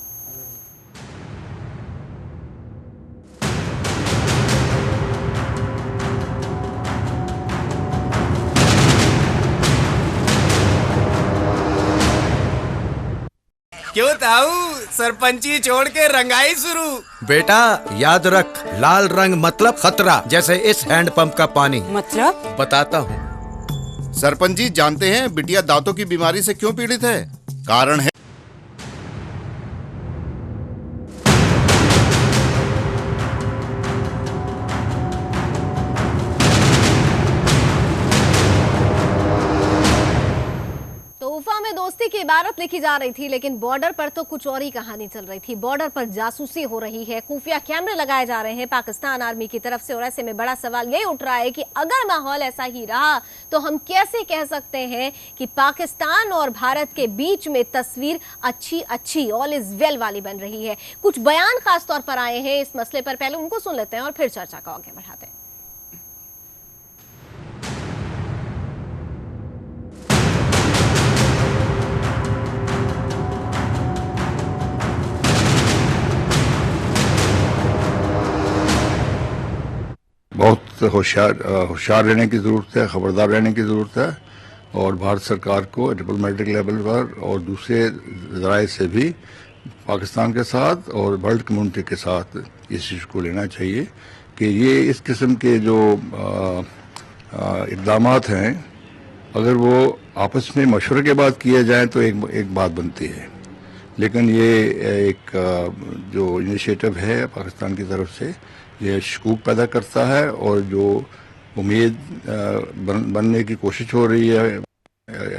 क्यों ताऊ, सरपंची छोड़ के रंगाई शुरू। बेटा याद रख, लाल रंग मतलब खतरा, जैसे इस हैंडपंप का पानी। मतलब बताता हूँ। सरपंच जी जानते हैं बिटिया दांतों की बीमारी से क्यों पीड़ित है? कारण है दोस्ती की इबारत लिखी जा रही थी, लेकिन बॉर्डर पर तो कुछ और ही कहानी चल रही थी। बॉर्डर पर जासूसी हो रही है, खुफिया कैमरे लगाए जा रहे हैं पाकिस्तान आर्मी की तरफ से। और ऐसे में बड़ा सवाल यही उठ रहा है कि अगर माहौल ऐसा ही रहा तो हम कैसे कह सकते हैं कि पाकिस्तान और भारत के बीच में तस्वीर अच्छी ऑल इज वेल वाली बन रही है। कुछ बयान खास तौर पर आए हैं इस मसले पर, पहले उनको सुन लेते हैं और फिर चर्चा को आगे बढ़ाते हैं। बहुत होशियार रहने की ज़रूरत है, ख़बरदार रहने की ज़रूरत है, और भारत सरकार को डिप्लोमेटिक लेवल पर और दूसरे ज़राए से भी पाकिस्तान के साथ और वर्ल्ड कम्युनिटी के साथ इस इशू को लेना चाहिए कि ये इस किस्म के जो इक़दामात हैं, अगर वो आपस में मशवरे के बाद किए जाएं तो एक बात बनती है, लेकिन ये एक जो इनिशिएटिव है पाकिस्तान की तरफ से, ये शकूक पैदा करता है, और जो उम्मीद बनने की कोशिश हो रही है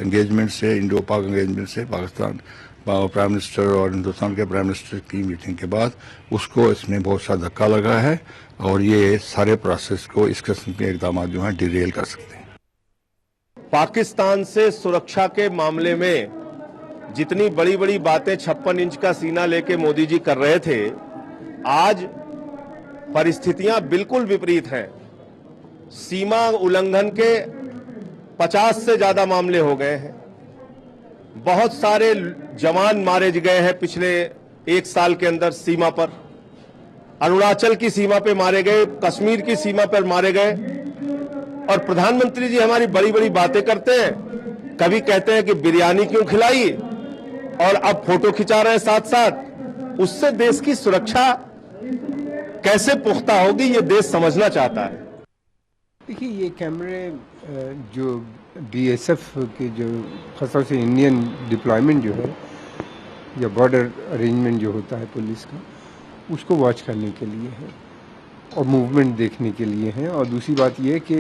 एंगेजमेंट से, इंडो पाक एंगेजमेंट से, पाकिस्तान प्राइम मिनिस्टर और हिंदुस्तान के प्राइम मिनिस्टर की मीटिंग के बाद, उसको इसमें बहुत सा धक्का लगा है, और ये सारे प्रोसेस को इस किस्म के इक़दाम जो हैं डिरेल कर सकते हैं। पाकिस्तान से सुरक्षा के मामले में जितनी बड़ी बड़ी बातें 56 इंच का सीना लेके मोदी जी कर रहे थे, आज परिस्थितियां बिल्कुल विपरीत हैं। सीमा उल्लंघन के 50 से ज्यादा मामले हो गए हैं। बहुत सारे जवान मारे गए हैं पिछले 1 साल के अंदर सीमा पर। अरुणाचल की सीमा पे मारे गए, कश्मीर की सीमा पर मारे गए। और प्रधानमंत्री जी हमारी बड़ी बड़ी बातें करते हैं, कभी कहते हैं कि बिरयानी क्यों खिलाई, और अब फोटो खिंचा रहे हैं साथ साथ। उससे देश की सुरक्षा कैसे पुख्ता होगी, ये देश समझना चाहता है। देखिए ये कैमरे जो बीएसएफ के जो खासतौर से इंडियन डिप्लॉयमेंट जो है या बॉर्डर अरेंजमेंट जो होता है पुलिस का, उसको वॉच करने के लिए है और मूवमेंट देखने के लिए हैं। और दूसरी बात ये है कि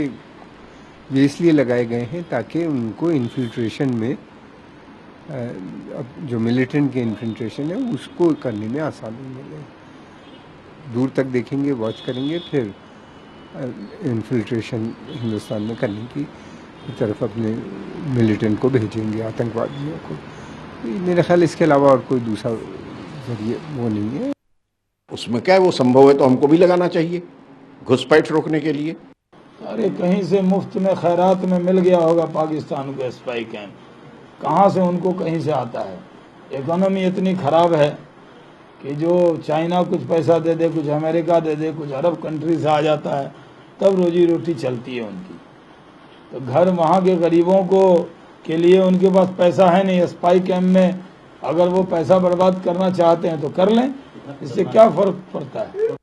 ये इसलिए लगाए गए हैं ताकि उनको इन्फिल्ट्रेशन में अब जो मिलिटेंट के इन्फिल्ट्रेशन है उसको करने में आसानी मिले। दूर तक देखेंगे, वॉच करेंगे, फिर इन्फिल्ट्रेशन हिंदुस्तान में करने की तरफ अपने मिलिटेंट को भेजेंगे, आतंकवादियों को। मेरा ख्याल इसके अलावा और कोई दूसरा जरिए वो नहीं है। उसमें क्या है, वो संभव है तो हमको भी लगाना चाहिए घुसपैठ रोकने के लिए। अरे कहीं से मुफ्त में खैरात में मिल गया होगा पाकिस्तान को स्पाई कैंप, कहाँ से उनको कहीं से आता है। इकोनॉमी इतनी ख़राब है कि जो चाइना कुछ पैसा दे दे, कुछ अमेरिका दे दे, कुछ अरब कंट्री से आ जाता है, तब रोजी रोटी चलती है उनकी। तो घर वहाँ के गरीबों को के लिए उनके पास पैसा है नहीं। स्पाई कैंप में अगर वो पैसा बर्बाद करना चाहते हैं तो कर लें, इससे क्या फ़र्क पड़ता है।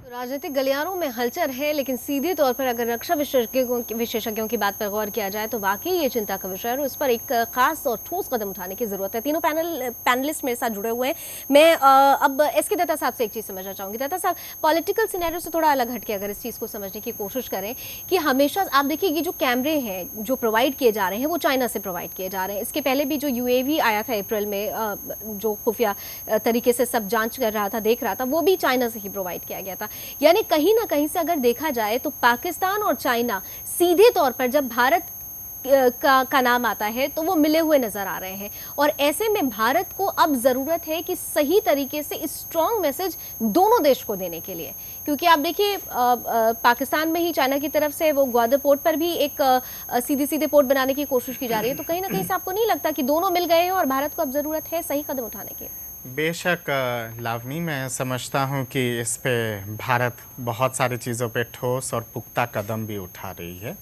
राजनीतिक गलियारों में हलचल है, लेकिन सीधे तौर पर अगर रक्षा विशेषज्ञों की बात पर गौर किया जाए तो वाकई ये चिंता का विषय है और इस पर एक खास और ठोस कदम उठाने की जरूरत है। तीनों पैनलिस्ट मेरे साथ जुड़े हुए हैं। मैं अब एसके दत्ता साहब से एक चीज़ समझना चाहूँगी। दत्ता साहब, पॉलिटिकल सिनेरियो से थोड़ा अलग हटके अगर इस चीज़ को समझने की कोशिश करें कि हमेशा आप देखिए ये जो कैमरे हैं जो प्रोवाइड किए जा रहे हैं वो चाइना से प्रोवाइड किए जा रहे हैं। इसके पहले भी जो UAV आया था अप्रैल में, जो खुफिया तरीके से सब जाँच कर रहा था, देख रहा था, वो भी चाइना से ही प्रोवाइड किया गया था। यानी कहीं ना कहीं से अगर देखा जाए तो पाकिस्तान और चाइना सीधे तौर पर जब भारत का नाम आता है तो वो मिले हुए नजर आ रहे हैं। और ऐसे में भारत को अब जरूरत है कि सही तरीके से स्ट्रॉन्ग मैसेज दोनों देश को देने के लिए, क्योंकि आप देखिए पाकिस्तान में ही चाइना की तरफ से वो ग्वादर पोर्ट पर भी एक सीधे पोर्ट बनाने की कोशिश की जा रही है। तो कहीं ना कहीं से आपको नहीं लगता कि दोनों मिल गए हैं और भारत को अब जरूरत है सही कदम उठाने की? बेशक लावनी, मैं समझता हूँ कि इस पे भारत बहुत सारी चीज़ों पे ठोस और पुख्ता कदम भी उठा रही है।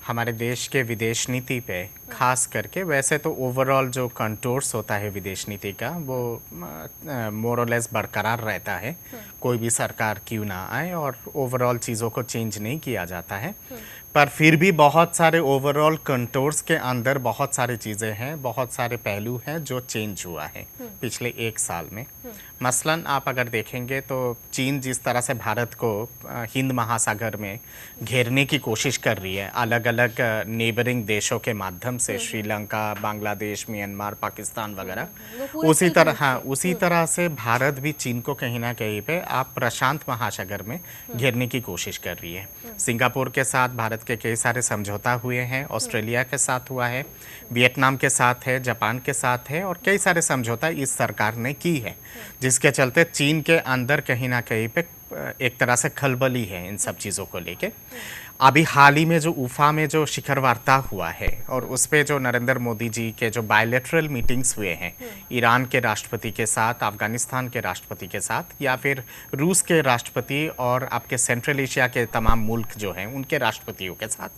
हमारे देश के विदेश नीति पे खास करके, वैसे तो ओवरऑल जो कंटोर्स होता है विदेश नीति का वो मोर और लेस बरकरार रहता है, कोई भी सरकार क्यों ना आए, और ओवरऑल चीज़ों को चेंज नहीं किया जाता है। पर फिर भी बहुत सारे ओवरऑल कंटोर्स के अंदर बहुत सारी चीज़ें हैं, बहुत सारे पहलू हैं जो चेंज हुआ है पिछले 1 साल में। मसलन आप अगर देखेंगे तो चीन जिस तरह से भारत को हिंद महासागर में घेरने की कोशिश कर रही है अलग अलग नेबरिंग देशों के माध्यम से, श्रीलंका, बांग्लादेश, म्यांमार, पाकिस्तान वगैरह, उसी तरह से भारत भी चीन को कहीं ना कहीं पे आप प्रशांत महासागर में घेरने की कोशिश कर रही है। सिंगापुर के साथ भारत के कई सारे समझौता हुए हैं, ऑस्ट्रेलिया के साथ हुआ है, वियतनाम के साथ है, जापान के साथ है, और कई सारे समझौता इस सरकार ने की है, जिसके चलते चीन के अंदर कहीं ना कहीं पे एक तरह से खलबली है इन सब चीज़ों को लेके। अभी हाल ही में जो उफा में जो शिखर वार्ता हुआ है और उस पे जो नरेंद्र मोदी जी के जो बायलैटरल मीटिंग्स हुए हैं ईरान के राष्ट्रपति के साथ, अफगानिस्तान के राष्ट्रपति के साथ, या फिर रूस के राष्ट्रपति और आपके सेंट्रल एशिया के तमाम मुल्क जो हैं उनके राष्ट्रपतियों के साथ,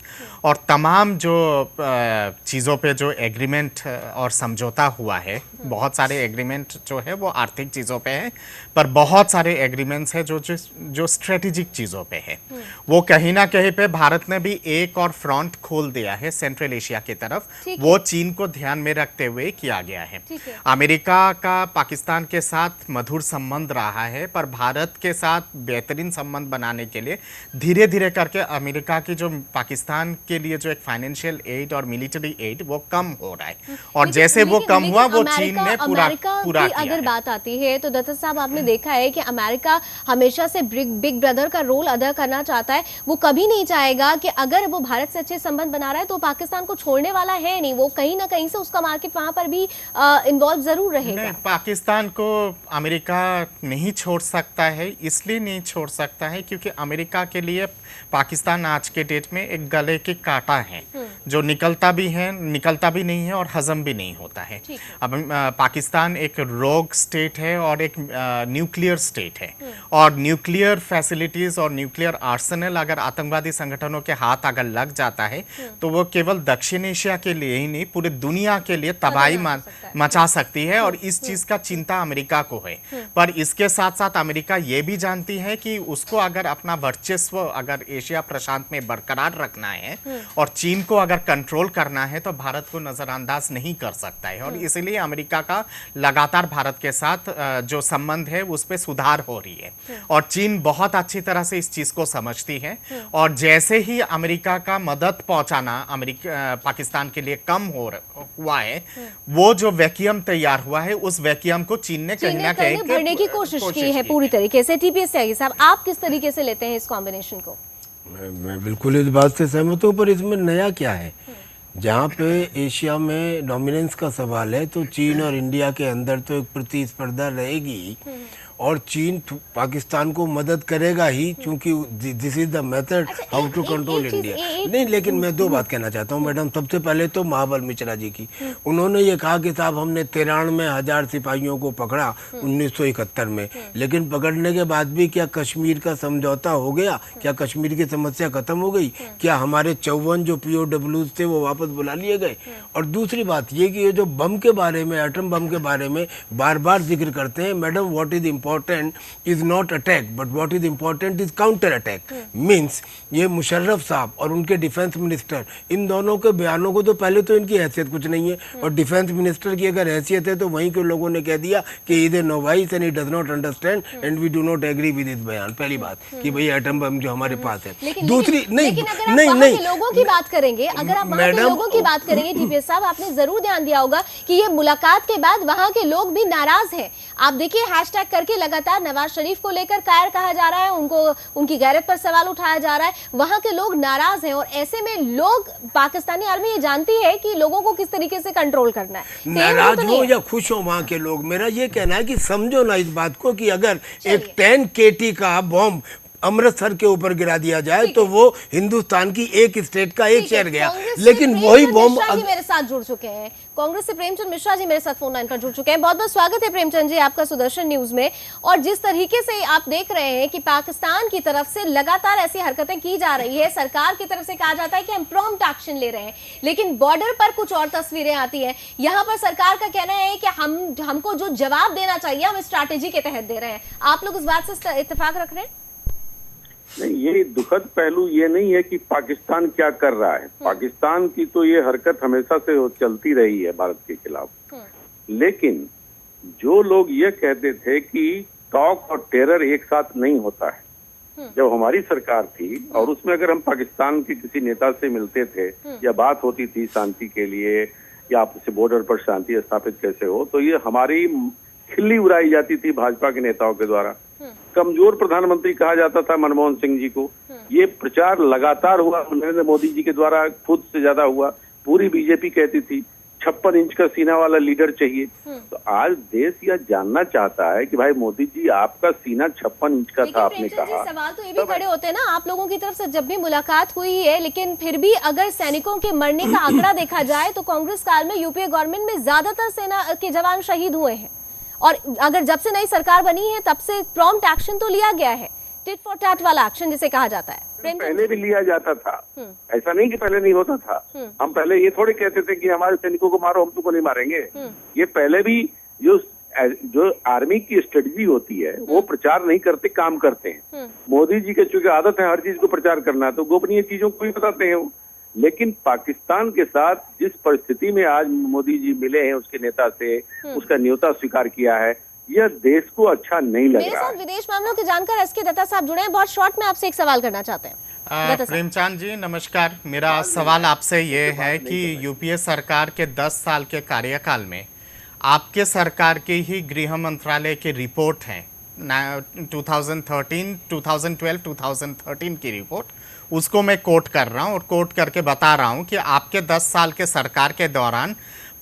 और तमाम जो चीज़ों पे जो एग्रीमेंट और समझौता हुआ है, बहुत सारे एग्रीमेंट जो है वो आर्थिक चीज़ों पे है, पर बहुत सारे एग्रीमेंट्स हैं जो स्ट्रेटेजिक चीज़ों पे है। वो कहीं ना कहीं पे भारत ने भी एक और फ्रंट खोल दिया है सेंट्रल एशिया की तरफ, वो चीन को ध्यान में रखते हुए किया गया है। अमेरिका का पाकिस्तान के साथ मधुर संबंध रहा है, पर भारत के साथ बेहतरीन संबंध बनाने के लिए धीरे धीरे करके अमेरिका की जो पाकिस्तान के लिए जो एक फाइनेंशियल एड और मिलिट्री एड वो कम हो रहा है, और जैसे वो कम हुआ वो चीन ने पूरा किया। अगर बात आती है तो दत्ता साहब, आपने देखा है कि अमेरिका हमेशा से बिग ब्रदर का रोल अदा करना चाहता है। वो कभी नहीं चाहेगा कि अगर वो भारत से अच्छे संबंध बना रहा है तो पाकिस्तान को छोड़ने वाला है नहीं, वो कहीं ना कहीं से उसका मार्केट वहां पर भी इन्वॉल्व जरूर रहेगा। पाकिस्तान को अमेरिका नहीं छोड़ सकता है, इसलिए नहीं छोड़ सकता है क्योंकि अमेरिका के लिए पाकिस्तान आज के डेट में एक गले के कांटा है, जो निकलता भी नहीं है और हजम भी नहीं होता है। अब पाकिस्तान एक रोग स्टेट है और एक न्यूक्लियर स्टेट है, और न्यूक्लियर फैसिलिटीज और न्यूक्लियर आर्सेनल अगर आतंकवादी संगठनों के हाथ अगर लग जाता है तो वो केवल दक्षिण एशिया के लिए ही नहीं, पूरी दुनिया के लिए तबाही मचा सकती है। और इस चीज का चिंता अमेरिका को है। पर इसके साथ साथ अमेरिका ये भी जानती है कि उसको अगर अपना वर्चस्व अगर एशिया प्रशांत में बरकरार रखना है और चीन को अगर कंट्रोल करना है तो भारत को नजरअंदाज नहीं कर सकता है। और इसलिए अमेरिका का लगातार भारत के साथ जो संबंध है उस पर सुधार हो रही है। और चीन बहुत अच्छी तरह से इस चीज को समझती है। और जैसे ही अमेरिका का मदद पहुंचाना पाकिस्तान के लिए कम हुआ है, वो जो वैक्यूम तैयार हुआ है उस वैक्यूम को चीन ने कहीं ना कहीं भरने की कोशिश की है पूरी तरीके से। टीपीएस त्यागी साहब, आप किस तरीके से लेते हैं इस कॉम्बिनेशन को? मैं बिल्कुल इस बात से सहमत हूँ, पर इसमें नया क्या है? जहाँ पे एशिया में डोमिनेंस का सवाल है तो चीन और इंडिया के अंदर तो एक प्रतिस्पर्धा रहेगी और चीन पाकिस्तान को मदद करेगा ही, क्योंकि this is the method how to control India. नहीं, लेकिन मैं दो बात कहना चाहता हूँ मैडम। सबसे पहले तो महाबल मिश्रा जी की, उन्होंने ये कहा कि साहब हमने 93,000 सिपाहियों को पकड़ा 1971 में, लेकिन पकड़ने के बाद भी क्या कश्मीर का समझौता हो गया? क्या कश्मीर की समस्या खत्म हो गई? क्या हमारे 54 जो POWs थे वो वापस बुला लिए गए? और दूसरी बात ये कि ये जो बम के बारे में, एटम बम के बारे में बार बार जिक्र करते हैं, madam what is important is not attack but what is important is counter attack। means ये मुशर्रफ साहब और उनके डिफेंस मिनिस्टर, इन दोनों के बयानों को तो पहले तो इनकी हैसियत कुछ नहीं है, और डिफेंस मिनिस्टर की अगर हैसियत है तो वहीं के लोगों ने कह दिया कि इधर no voice and he does not understand and we do not agree with इस बयान। पहली बात कि भाई एटम बम जो हमारे पास है। दूसरी नहीं लोगों की बात करेंगे, अगर आप वहाँ के लोगों की बात करेंगे टीपीएस साहब, आपने जरूर ध्यान दिया होगा कि ये मुलाकात के बाद वहाँ के लोग भी नाराज हैं। आप देखिए हैशटैग करके लगातार नवाज शरीफ को लेकर कायर कहा जा रहा है, उनकी गैरत पर सवाल उठाया जा रहा है। वहां के लोग नाराज हैं और ऐसे में लोग, पाकिस्तानी आर्मी ये जानती है कि लोगों को किस तरीके से कंट्रोल करना है। नाराज हो या खुश हो वहां के लोग, मेरा ये कहना है कि समझो ना इस बात को कि अगर एक 10 KT का बॉम्ब अमृतसर के ऊपर गिरा दिया जाए तो वो हिंदुस्तान की एक स्टेट का एक शहर गया, लेकिन वही बॉम्ब मेरे साथ जुड़ चुके हैं। कांग्रेस से प्रेमचंद मिश्रा जी मेरे साथ फोन लाइन पर जुड़ चुके हैं। बहुत बहुत स्वागत है प्रेमचंद जी आपका सुदर्शन न्यूज में। और जिस तरीके से आप देख रहे हैं कि पाकिस्तान की तरफ से लगातार ऐसी हरकतें की जा रही है, सरकार की तरफ से कहा जाता है कि हम प्रॉम्प्ट एक्शन ले रहे हैं, लेकिन बॉर्डर पर कुछ और तस्वीरें आती हैं। यहाँ पर सरकार का कहना है कि हमको जो जवाब देना चाहिए हम स्ट्रैटेजी के तहत दे रहे हैं। आप लोग इस बात से इत्तेफाक रख रहे हैं? नहीं, ये दुखद पहलू ये नहीं है कि पाकिस्तान क्या कर रहा है। पाकिस्तान की तो ये हरकत हमेशा से चलती रही है भारत के खिलाफ। लेकिन जो लोग ये कहते थे कि टॉक और टेरर एक साथ नहीं होता है, जब हमारी सरकार थी और उसमें अगर हम पाकिस्तान के किसी नेता से मिलते थे या बात होती थी शांति के लिए या आपसे बॉर्डर पर शांति स्थापित कैसे हो, तो ये हमारी खिल्ली उड़ाई जाती थी भाजपा के नेताओं के द्वारा। कमजोर प्रधानमंत्री कहा जाता था मनमोहन सिंह जी को। ये प्रचार लगातार हुआ, नरेंद्र मोदी जी के द्वारा खुद से ज्यादा हुआ। पूरी बीजेपी कहती थी 56 इंच का सीना वाला लीडर चाहिए। तो आज देश यह जानना चाहता है कि भाई मोदी जी आपका सीना 56 इंच का था, आपने कहा। सवाल तो ये भी खड़े होते हैं ना आप लोगों की तरफ से, जब भी मुलाकात हुई है, लेकिन फिर भी अगर सैनिकों के मरने का आंकड़ा देखा जाए तो कांग्रेस काल में यूपीए गवर्नमेंट में ज्यादातर सेना के जवान शहीद हुए हैं। और अगर जब से नई सरकार बनी है तब से प्रॉम्प्ट एक्शन तो लिया गया है, टिट फॉर टैट वाला एक्शन जिसे कहा जाता है। पहले भी लिया जाता था, ऐसा नहीं कि पहले नहीं होता था। हम पहले ये थोड़े कहते थे कि हमारे सैनिकों को मारो, हम तुमको नहीं मारेंगे। ये पहले भी जो आर्मी की स्ट्रेटजी होती है वो प्रचार नहीं करते, काम करते हैं। मोदी जी के चूंकि आदत है हर चीज को प्रचार करना, तो गोपनीय चीजों को भी बताते हैं वो। लेकिन पाकिस्तान के साथ जिस परिस्थिति में आज मोदी जी मिले हैं उसके नेता से, उसका न्योता स्वीकार किया है, यह देश को अच्छा नहीं लग रहा है। मेरे साथ विदेश मामलों के जानकार एसके दत्ता साहब जुड़े हैं। बहुत शॉर्ट में आपसे एक सवाल करना चाहते हैं। प्रेमचंद जी नमस्कार। मेरा सवाल आपसे ये है कि यूपीए सरकार के 10 साल के कार्यकाल में आपके सरकार के ही गृह मंत्रालय की रिपोर्ट है 2013 की रिपोर्ट, उसको मैं कोट कर रहा हूँ और कोट करके बता रहा हूँ कि आपके 10 साल के सरकार के दौरान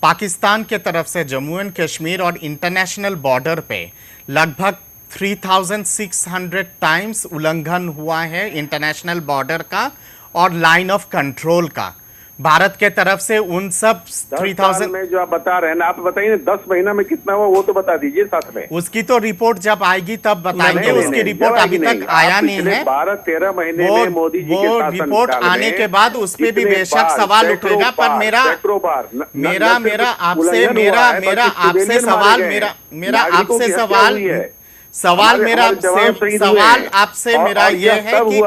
पाकिस्तान के तरफ से जम्मू एंड कश्मीर और इंटरनेशनल बॉर्डर पे लगभग 3600 टाइम्स उल्लंघन हुआ है इंटरनेशनल बॉर्डर का और लाइन ऑफ कंट्रोल का। भारत के तरफ से उन सब 3000 में जो आप बता रहे हैं ना, आप बताइए 10 महीना में कितना हुआ वो तो बता दीजिए साथ में। उसकी तो रिपोर्ट जब आएगी तब बताएंगे। उसकी रिपोर्ट अभी तक आया नहीं है। 12-13 महीने में मोदी जी के शासन रिपोर्ट काल में आने के बाद उस पे भी बेशक सवाल उठेगा, पर मेरा आपसे मेरा ये है कि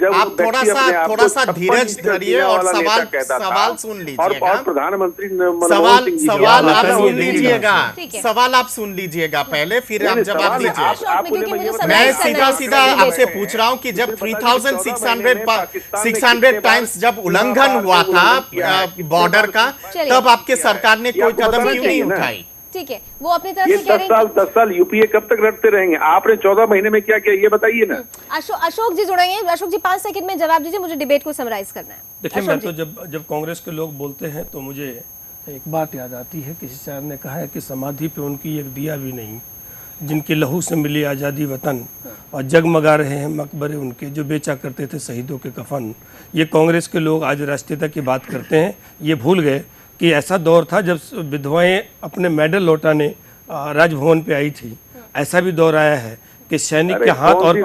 आप थोड़ा सा धीरज धरिए और सवाल सुन लीजिएगा। और प्रधानमंत्री सवाल आप सुन लीजिएगा पहले, फिर आप जवाब दीजिए। मैं सीधा आपसे पूछ रहा हूँ कि जब 3600 टाइम्स जब उल्लंघन हुआ था बॉर्डर का, तब आपके सरकार ने कोई कदम क्यों नहीं उठाई? ठीक है, वो अपनी तरफ से कह रहे हैं 10 साल यूपीए कब तक रखते रहेंगे? आपने 14 महीने में क्या किया ये बताइए ना। अशोक जी जुड़ेंगे। अशोक जी 5 सेकंड में जवाब दीजिए, मुझे डिबेट को समराइज करना है। देखिए, मैं तो जब कांग्रेस के लोग बोलते हैं तो मुझे एक बात याद आती है। किसी शायर ने कहा है कि समाधि पे उनकी एक दिया भी नहीं, जिनके लहू से मिली आज़ादी वतन, और जगमगा रहे हैं मकबरे उनके जो बेचा करते थे शहीदों के कफन। ये कांग्रेस के लोग आज राष्ट्रीयता की बात करते हैं, ये भूल गए कि ऐसा दौर था जब विधवाएं अपने मेडल लौटाने राजभवन पे आई थी। ऐसा भी दौर आया है कि सैनिक के हाथ और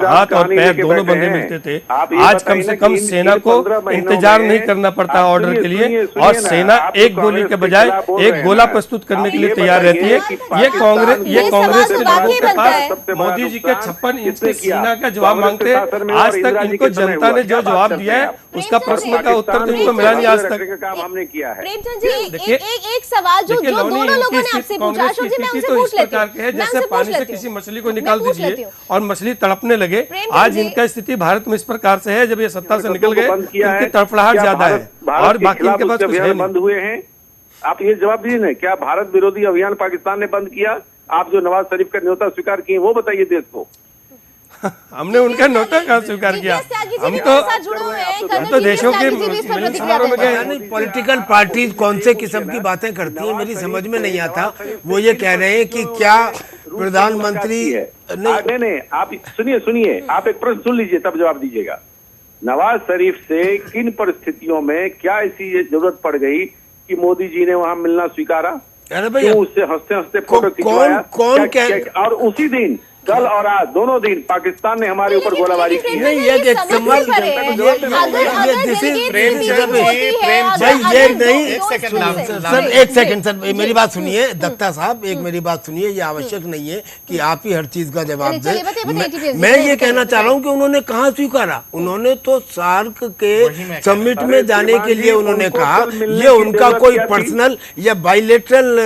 पैर दोनों बंधे मिलते थे। आज कम से कम सेना को इंतजार नहीं करना पड़ता ऑर्डर के लिए, और सेना एक गोली के बजाय एक गोला प्रस्तुत करने के लिए तैयार रहती है। ये कांग्रेस के लोगों के पास मोदी जी के 56 इंच के सीना का जवाब मांगते हैं। आज तक इनको जनता ने जो जवाब दिया है उसका प्रश्न का उत्तर तो इनको मिला नहीं आज तक। काम हमने किया है। प्रेमचंद जी, एक सवाल जो दोनों लोगों ने आपसे पूछा, अशोक जी मैं उनसे पूछ लेती हूं। जैसे पानी से किसी मछली को निकाल दीजिए और मछली तड़पने लगे, आज इनका स्थिति भारत में इस प्रकार से है। जब ये सत्ता से निकल गए इनकी तड़फड़ाहट ज्यादा है और बाकी इनके पास कुछ है बंद हुए हैं। आप ये जवाब दीजिए ना, क्या भारत विरोधी अभियान पाकिस्तान ने बंद किया? आप जो नवाज शरीफ का न्योता स्वीकार किए वो बताइए देश को। हमने उनका न्योता कहाँ स्वीकार किया? हम तो देशों के समारोह में गए। पॉलिटिकल पार्टीज कौन से किस्म की बातें करती हैं मेरी समझ में नहीं आता। वो ये कह रहे हैं कि क्या प्रधानमंत्री नहीं, आप सुनिए, आप एक प्रश्न सुन लीजिए तब जवाब दीजिएगा। नवाज शरीफ से किन परिस्थितियों में क्या ऐसी जरूरत पड़ गई कि मोदी जी ने वहां मिलना स्वीकारा? अरे भैया, उससे हंसते फोटो खिंचवाया और उसी दिन कल और आज दोनों दिन पाकिस्तान ने हमारे ऊपर गोलाबारी की है। एक सेकंड सर, मेरी बात सुनिए दत्ता साहब, मेरी बात सुनिए। ये आवश्यक नहीं है कि आप ही हर चीज का जवाब दें। मैं ये कहना चाह रहा हूँ कि उन्होंने कहाँ स्वीकारा? उन्होंने तो सार्क के समिट में जाने के लिए उन्होंने कहा। ये उनका कोई पर्सनल या बाइलेटरल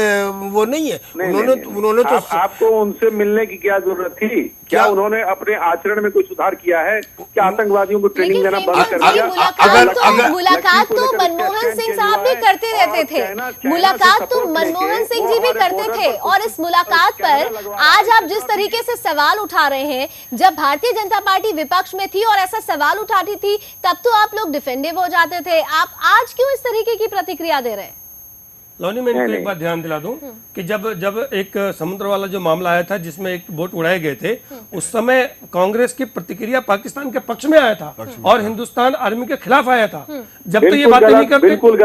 वो नहीं है। उन्होंने तो आपको उनसे मिलने की क्या जरूरत थी? क्या उन्होंने अपने आचरण में कोई सुधार किया है? क्या आतंकवादियों को ट्रेनिंग देना बंद कर दिया? मुलाकात तो मनमोहन सिंह साहब भी करते रहते थे। मुलाकात तो मनमोहन सिंह जी भी करते थे। और इस मुलाकात पर आज आप जिस तरीके से सवाल उठा रहे हैं, जब भारतीय जनता पार्टी विपक्ष में थी और ऐसा सवाल उठाती थी तब तो आप लोग डिफेंडिव हो जाते थे। आप आज क्यों इस तरीके की प्रतिक्रिया दे रहे हैं? लोनी, मैं इनको एक बात ध्यान दिला दूं कि जब एक समुद्र वाला जो मामला आया था जिसमें एक बोट उड़ाए गए थे, उस समय कांग्रेस की प्रतिक्रिया पाकिस्तान के पक्ष में आया था और हिंदुस्तान आर्मी के खिलाफ आया था। जब तो ये बातें नहीं करते, बिल्कुल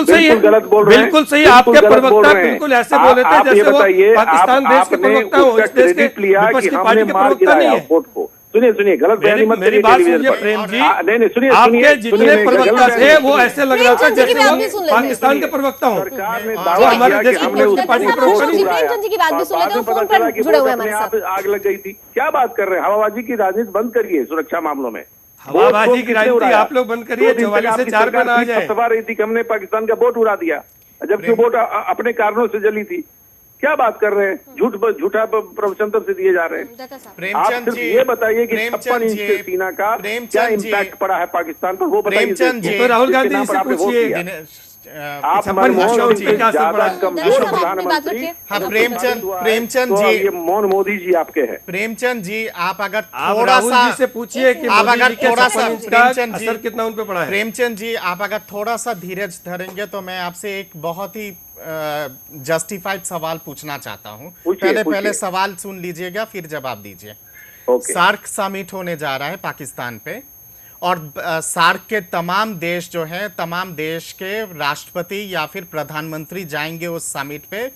सही है, बिल्कुल सही। आपके प्रवक्ता बिल्कुल ऐसे बोल रहे थे जैसे वो पाकिस्तान देश के प्रवक्ता हो, इस देश के विपक्ष की पार्टी के प्रवक्ता नहीं है। सुनिए, गलत बयानी मत मेरी बात सुनिए प्रेम जी। आपके जितने प्रवक्ता थे वो ऐसे लग रहा था जैसे वो पाकिस्तान के प्रवक्ता हो, जो हमारे देश की पार्टी के प्रवक्ता नहीं। प्रेमचंद जी की बात भी सुन लेते हैं, फोन पर जुड़े हुए हमारे साथ। आग लग गई थी, क्या बात कर रहे हैं? हवाबाजी की राजनीति बंद करिए सुरक्षा मामलों में। हवाबाजी की राजनीति आप लोग बंद करिए। 44 से 4 पे ना आ जाए। सवार रही थी कि हमने पाकिस्तान का बोट उड़ा दिया, जबकि बोट अपने कारणों से जली थी। क्या बात कर रहे हैं? झूठा प्रवचन से दिए जा रहे हैं। आप सिर्फ ये बताइए कि 56 इंच के सीना का क्या इम्पैक्ट पड़ा है पाकिस्तान पर, वो बताइए। तो राहुल गांधी जी से पूछिए, आप मनमोहन सिंह ज्यादा कमजोर प्रधानमंत्री। प्रेमचंद जी, ये मोदी जी आपके हैं। प्रेमचंद जी, आप अगर थोड़ा सा से पूछिए कि आप अगर थोड़ा सा असर कितना उन पे पड़ा है। प्रेमचंद जी, आप अगर थोड़ा सा धीरज धरेंगे तो मैं आपसे एक बहुत ही जस्टिफाइड सवाल पूछना चाहता हूं। पहले सवाल सुन लीजिएगा फिर जवाब दीजिए। सार्क समिट होने जा रहा है पाकिस्तान पे और सार्क के तमाम देश जो हैं, तमाम देश के राष्ट्रपति या फिर प्रधानमंत्री जाएंगे उस समिट पे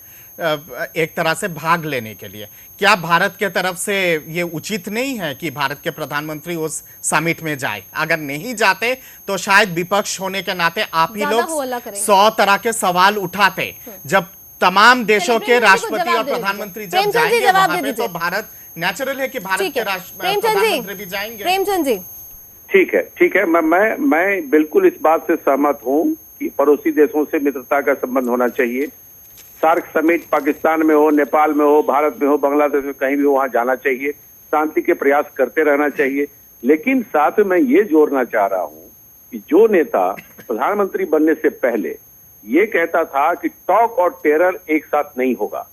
एक तरह से भाग लेने के लिए। क्या भारत के तरफ से ये उचित नहीं है कि भारत के प्रधानमंत्री उस समिट में जाए? अगर नहीं जाते तो शायद विपक्ष होने के नाते आप ही लोग 100 तरह के सवाल उठाते। जब तमाम देशों के राष्ट्रपति और प्रधानमंत्री जब जाएंगे वहां पे, तो भारत नेचुरल है कि भारत के प्रधानमंत्री भी जाएंगे। प्रेमचंद जी, ठीक है, मैं बिल्कुल इस बात से सहमत हूँ कि पड़ोसी देशों से मित्रता का संबंध होना चाहिए। सार्क समिट पाकिस्तान में हो, नेपाल में हो, भारत में हो, बांग्लादेश में, कहीं भी वहां जाना चाहिए, शांति के प्रयास करते रहना चाहिए। लेकिन साथ में ये जोड़ना चाह रहा हूं कि जो नेता प्रधानमंत्री बनने से पहले ये कहता था कि टॉक और टेरर एक साथ नहीं होगा,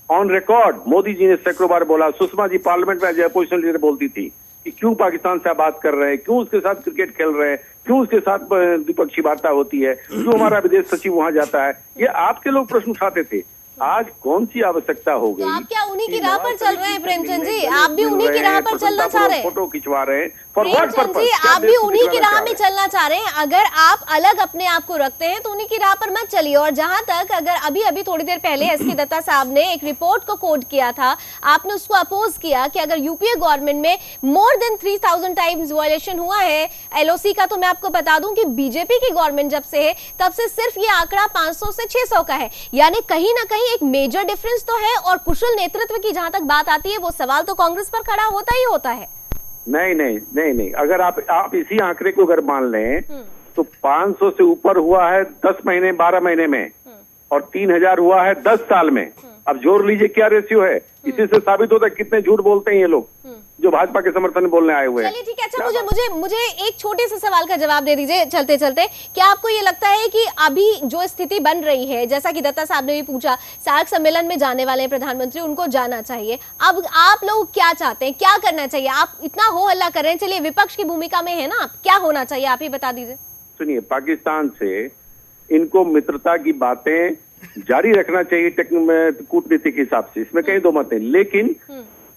ऑन रिकॉर्ड मोदी जी ने सैकड़ों बार बोला, सुषमा जी पार्लियामेंट में अपोजिशन लीडर बोलती थी कि क्यों पाकिस्तान से बात कर रहे हैं, क्यों उसके साथ क्रिकेट खेल रहे हैं, क्यों उसके साथ द्विपक्षीय वार्ता होती है, क्यों हमारा विदेश सचिव वहां जाता है, ये आपके लोग प्रश्न उठाते थे। आज कौन सी आवश्यकता हो गई? तो आप क्या उन्हीं की राह पर चल रहे हैं प्रेमचंद जी? आप भी उन्हीं की राह पर चलना चाह रहे हैं? फोटो खिंचवा रहे हैं प्रेमचंद जी, आप भी उन्हीं की राह में चलना चाह रहे हैं। अगर आप अलग अपने आप को रखते हैं तो उन्हीं की राह पर मत चलिए। और जहां तक अगर अभी थोड़ी देर पहले एसके दत्ता साहब ने एक रिपोर्ट को कोट किया था, आपने उसको अपोज किया कि अगर यूपीए गवर्नमेंट में मोर देन 3000 टाइम्स वायलेशन हुआ है एलओसी का, तो मैं आपको बता दूं कि बीजेपी की गवर्नमेंट जब से है तब से सिर्फ ये आंकड़ा 500 से 600 का है। यानी कहीं ना कहीं एक मेजर डिफरेंस तो है। और कुशल नेतृत्व की जहां तक बात आती है, वो सवाल तो कांग्रेस पर खड़ा होता ही होता है। नहीं, अगर आप इसी आंकड़े को अगर मान लें तो 500 से ऊपर हुआ है 10 महीने 12 महीने में, और 3000 हुआ है 10 साल में। अब जोड़ लीजिए क्या रेशियो है। इसी से साबित होता है कितने झूठ बोलते हैं ये लोग जो भाजपा के समर्थन में बोलने आए हुए हैं। चलिए ठीक है, अच्छा मुझे एक छोटे से सवाल का जवाब दे दीजिए चलते चलते। क्या आपको ये लगता है कि अभी जो स्थिति बन रही है, जैसा कि दत्ता साहब ने भी पूछा, सार्क सम्मेलन में जाने वाले प्रधानमंत्री उनको जाना चाहिए, अब आप लोग क्या चाहते हैं, क्या करना चाहिए? आप इतना हो हल्ला कर रहे हैं, चलिए विपक्ष की भूमिका में है ना, क्या होना चाहिए आप ही बता दीजिए। सुनिए, पाकिस्तान से इनको मित्रता की बातें जारी रखना चाहिए कूटनीति के हिसाब से, इसमें कहीं दो मत नहीं। लेकिन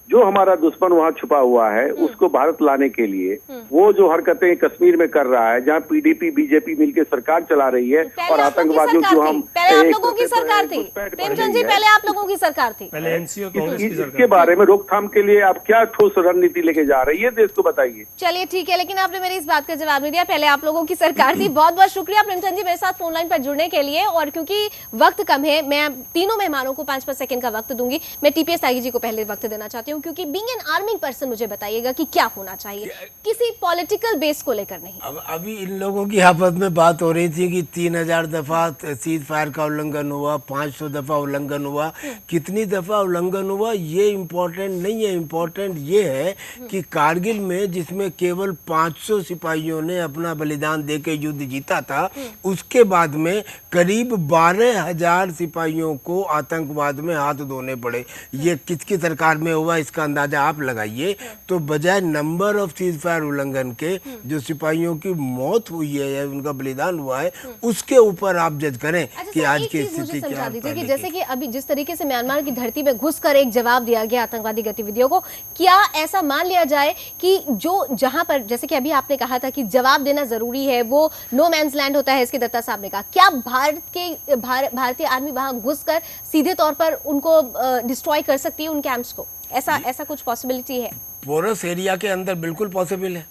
जो हमारा दुश्मन वहां छुपा हुआ है उसको भारत लाने के लिए वो जो हरकतें कश्मीर में कर रहा है, जहां पीडीपी बीजेपी मिलकर सरकार चला रही है, और आतंकवादियों की हम पहले आप लोगों की सरकार थी प्रेमचंद जी, पहले आप लोगों की सरकार थी, पहले एनसीओ कांग्रेस की सरकार। इसके बारे में रोकथाम के लिए आप क्या ठोस रणनीति लेके जा रही है, देश को बताइए। चलिए ठीक है, लेकिन आपने मेरी इस बात का जवाब नहीं दिया। पहले आप लोगों की सरकार थी। बहुत बहुत शुक्रिया प्रेमचंद जी मेरे साथ फोन लाइन पर जुड़ने के लिए। और क्योंकि वक्त कम है, मैं तीनों मेहमानों को 5-5 सेकंड का वक्त दूंगी। मैं टीपीएस त्यागी जी को पहले वक्त देना चाहती हूँ, क्योंकि बीइंग एन आर्मिंग पर्सन मुझे बताइएगा कि क्या होना चाहिए, किसी पॉलिटिकल बेस को लेकर नहीं। अब अभी इन लोगों की आपस में बात हो रही थी कि 3000 दफा सीज फायर का उल्लंघन हुआ, 500 दफा उल्लंघन हुआ, कितनी दफा उल्लंघन हुआ ये इम्पोर्टेंट नहीं है। इम्पोर्टेंट ये है कि कारगिल में जिसमें केवल 500 सिपाहियों ने अपना बलिदान देकर युद्ध जीता था, उसके बाद में करीब 12,000 सिपाहियों को आतंकवाद में हाथ धोने पड़े। ये किसकी सरकार में हुआ इसका अंदाजा आप लगाइए। तो बजाय नंबर ऑफ सीज फायर उल्लंघन के जो सिपाहियों की मौत हुई है या उनका बलिदान हुआ है, उसके ऊपर आप जज करें कि आज की स्थिति क्या है। कि जैसे कि अभी जिस तरीके से म्यांमार की धरती में घुसकर एक जवाब दिया गया आतंकवादी गतिविधियों को, क्या ऐसा मान लिया जाए कि जो जहां पर, जैसे कि अभी आपने कहा था कि जवाब देना जरूरी है, वो नो मैंस लैंड होता है, इसके दत्ता साहब ने कहा, क्या भारतीय आर्मी वहां घुसकर सीधे तौर पर उनको डिस्ट्रॉय कर सकती है उन कैंप्स को? ऐसा कुछ पॉसिबिलिटी है? पोरस एरिया के अंदर बिल्कुल पॉसिबल है।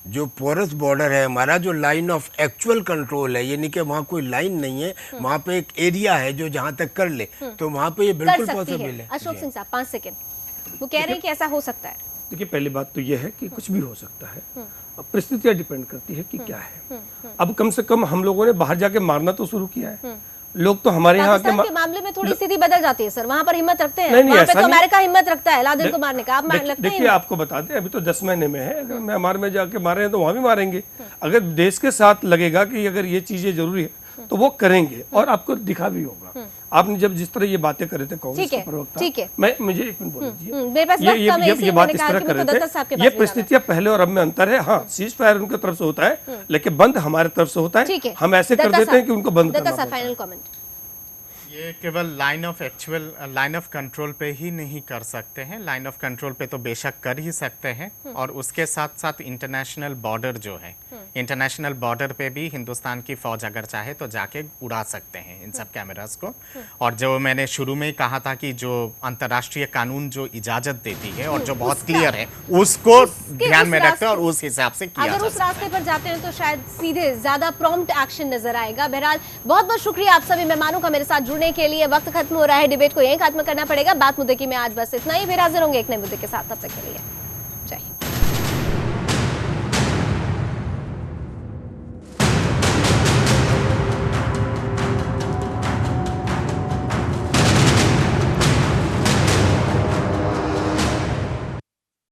जो पोरस बॉर्डर है हमारा, जो लाइन ऑफ एक्चुअल कंट्रोल है, यानी कि वहाँ कोई लाइन नहीं है, वहाँ पे एक एरिया है जो जहाँ तक कर ले, तो वहाँ पे ये बिल्कुल पॉसिबल है। अशोक सिंह साहब 5 सेकंड, वो कह रहे हैं कि ऐसा हो सकता है। देखिए, पहली बात तो ये है कि कुछ भी हो सकता है, अब परिस्थितियाँ डिपेंड करती है कि क्या है। अब कम से कम हम लोगों ने बाहर जाके मारना तो शुरू किया है। लोग तो हमारे यहाँ के मामले में थोड़ी स्थिति बदल जाती है सर, वहां पर हिम्मत रखते हैं। वहां पे तो अमेरिका हिम्मत रखता है लादेन को मारने का। आप लगता है? देखिए, आपको बता दें, अभी तो 10 महीने में है। अगर म्यांमार में जाके मारे हैं तो वहां भी मारेंगे। अगर देश के साथ लगेगा कि अगर ये चीजें जरूरी है तो वो करेंगे, और आपको दिखा भी होगा। आपने जब जिस तरह ये बातें कर रहे थे कांग्रेस के प्रवक्ता, मैं मुझे एक मिनट बोल दीजिए, ये बात इस तरह कर रहे थे, ये परिस्थितियां पहले और अब में अंतर है। हाँ, सीज फायर उनकी तरफ से होता है, लेकिन बंद हमारे तरफ से होता है। हम ऐसे कर देते हैं कि उनको बंद करना पड़ता है। ये केवल लाइन ऑफ कंट्रोल पे ही नहीं कर सकते हैं। लाइन ऑफ कंट्रोल पे तो बेशक कर ही सकते हैं, और उसके साथ साथ इंटरनेशनल बॉर्डर जो है, इंटरनेशनल बॉर्डर पे भी हिंदुस्तान की फौज अगर चाहे तो जाके उड़ा सकते हैं इन सब कैमरास को। और जो मैंने शुरू में ही कहा था कि जो अंतर्राष्ट्रीय कानून जो इजाजत देती है और जो बहुत क्लियर है, उसको ध्यान में रखते हैं और उस हिसाब से किया अगर जा उस रास्ते पर जाते हैं तो शायद सीधे ज्यादा प्रॉम्प्ट एक्शन नजर आएगा। बहरहाल बहुत बहुत शुक्रिया आप सभी मेहमानों का मेरे साथ जुड़ने के लिए। वक्त खत्म हो रहा है, डिबेट को यहीं खत्म करना पड़ेगा। बात मुद्दे की में आज बस इतना ही, फिर हाजिर होंगे एक नए मुद्दे के साथ। तब तक के लिए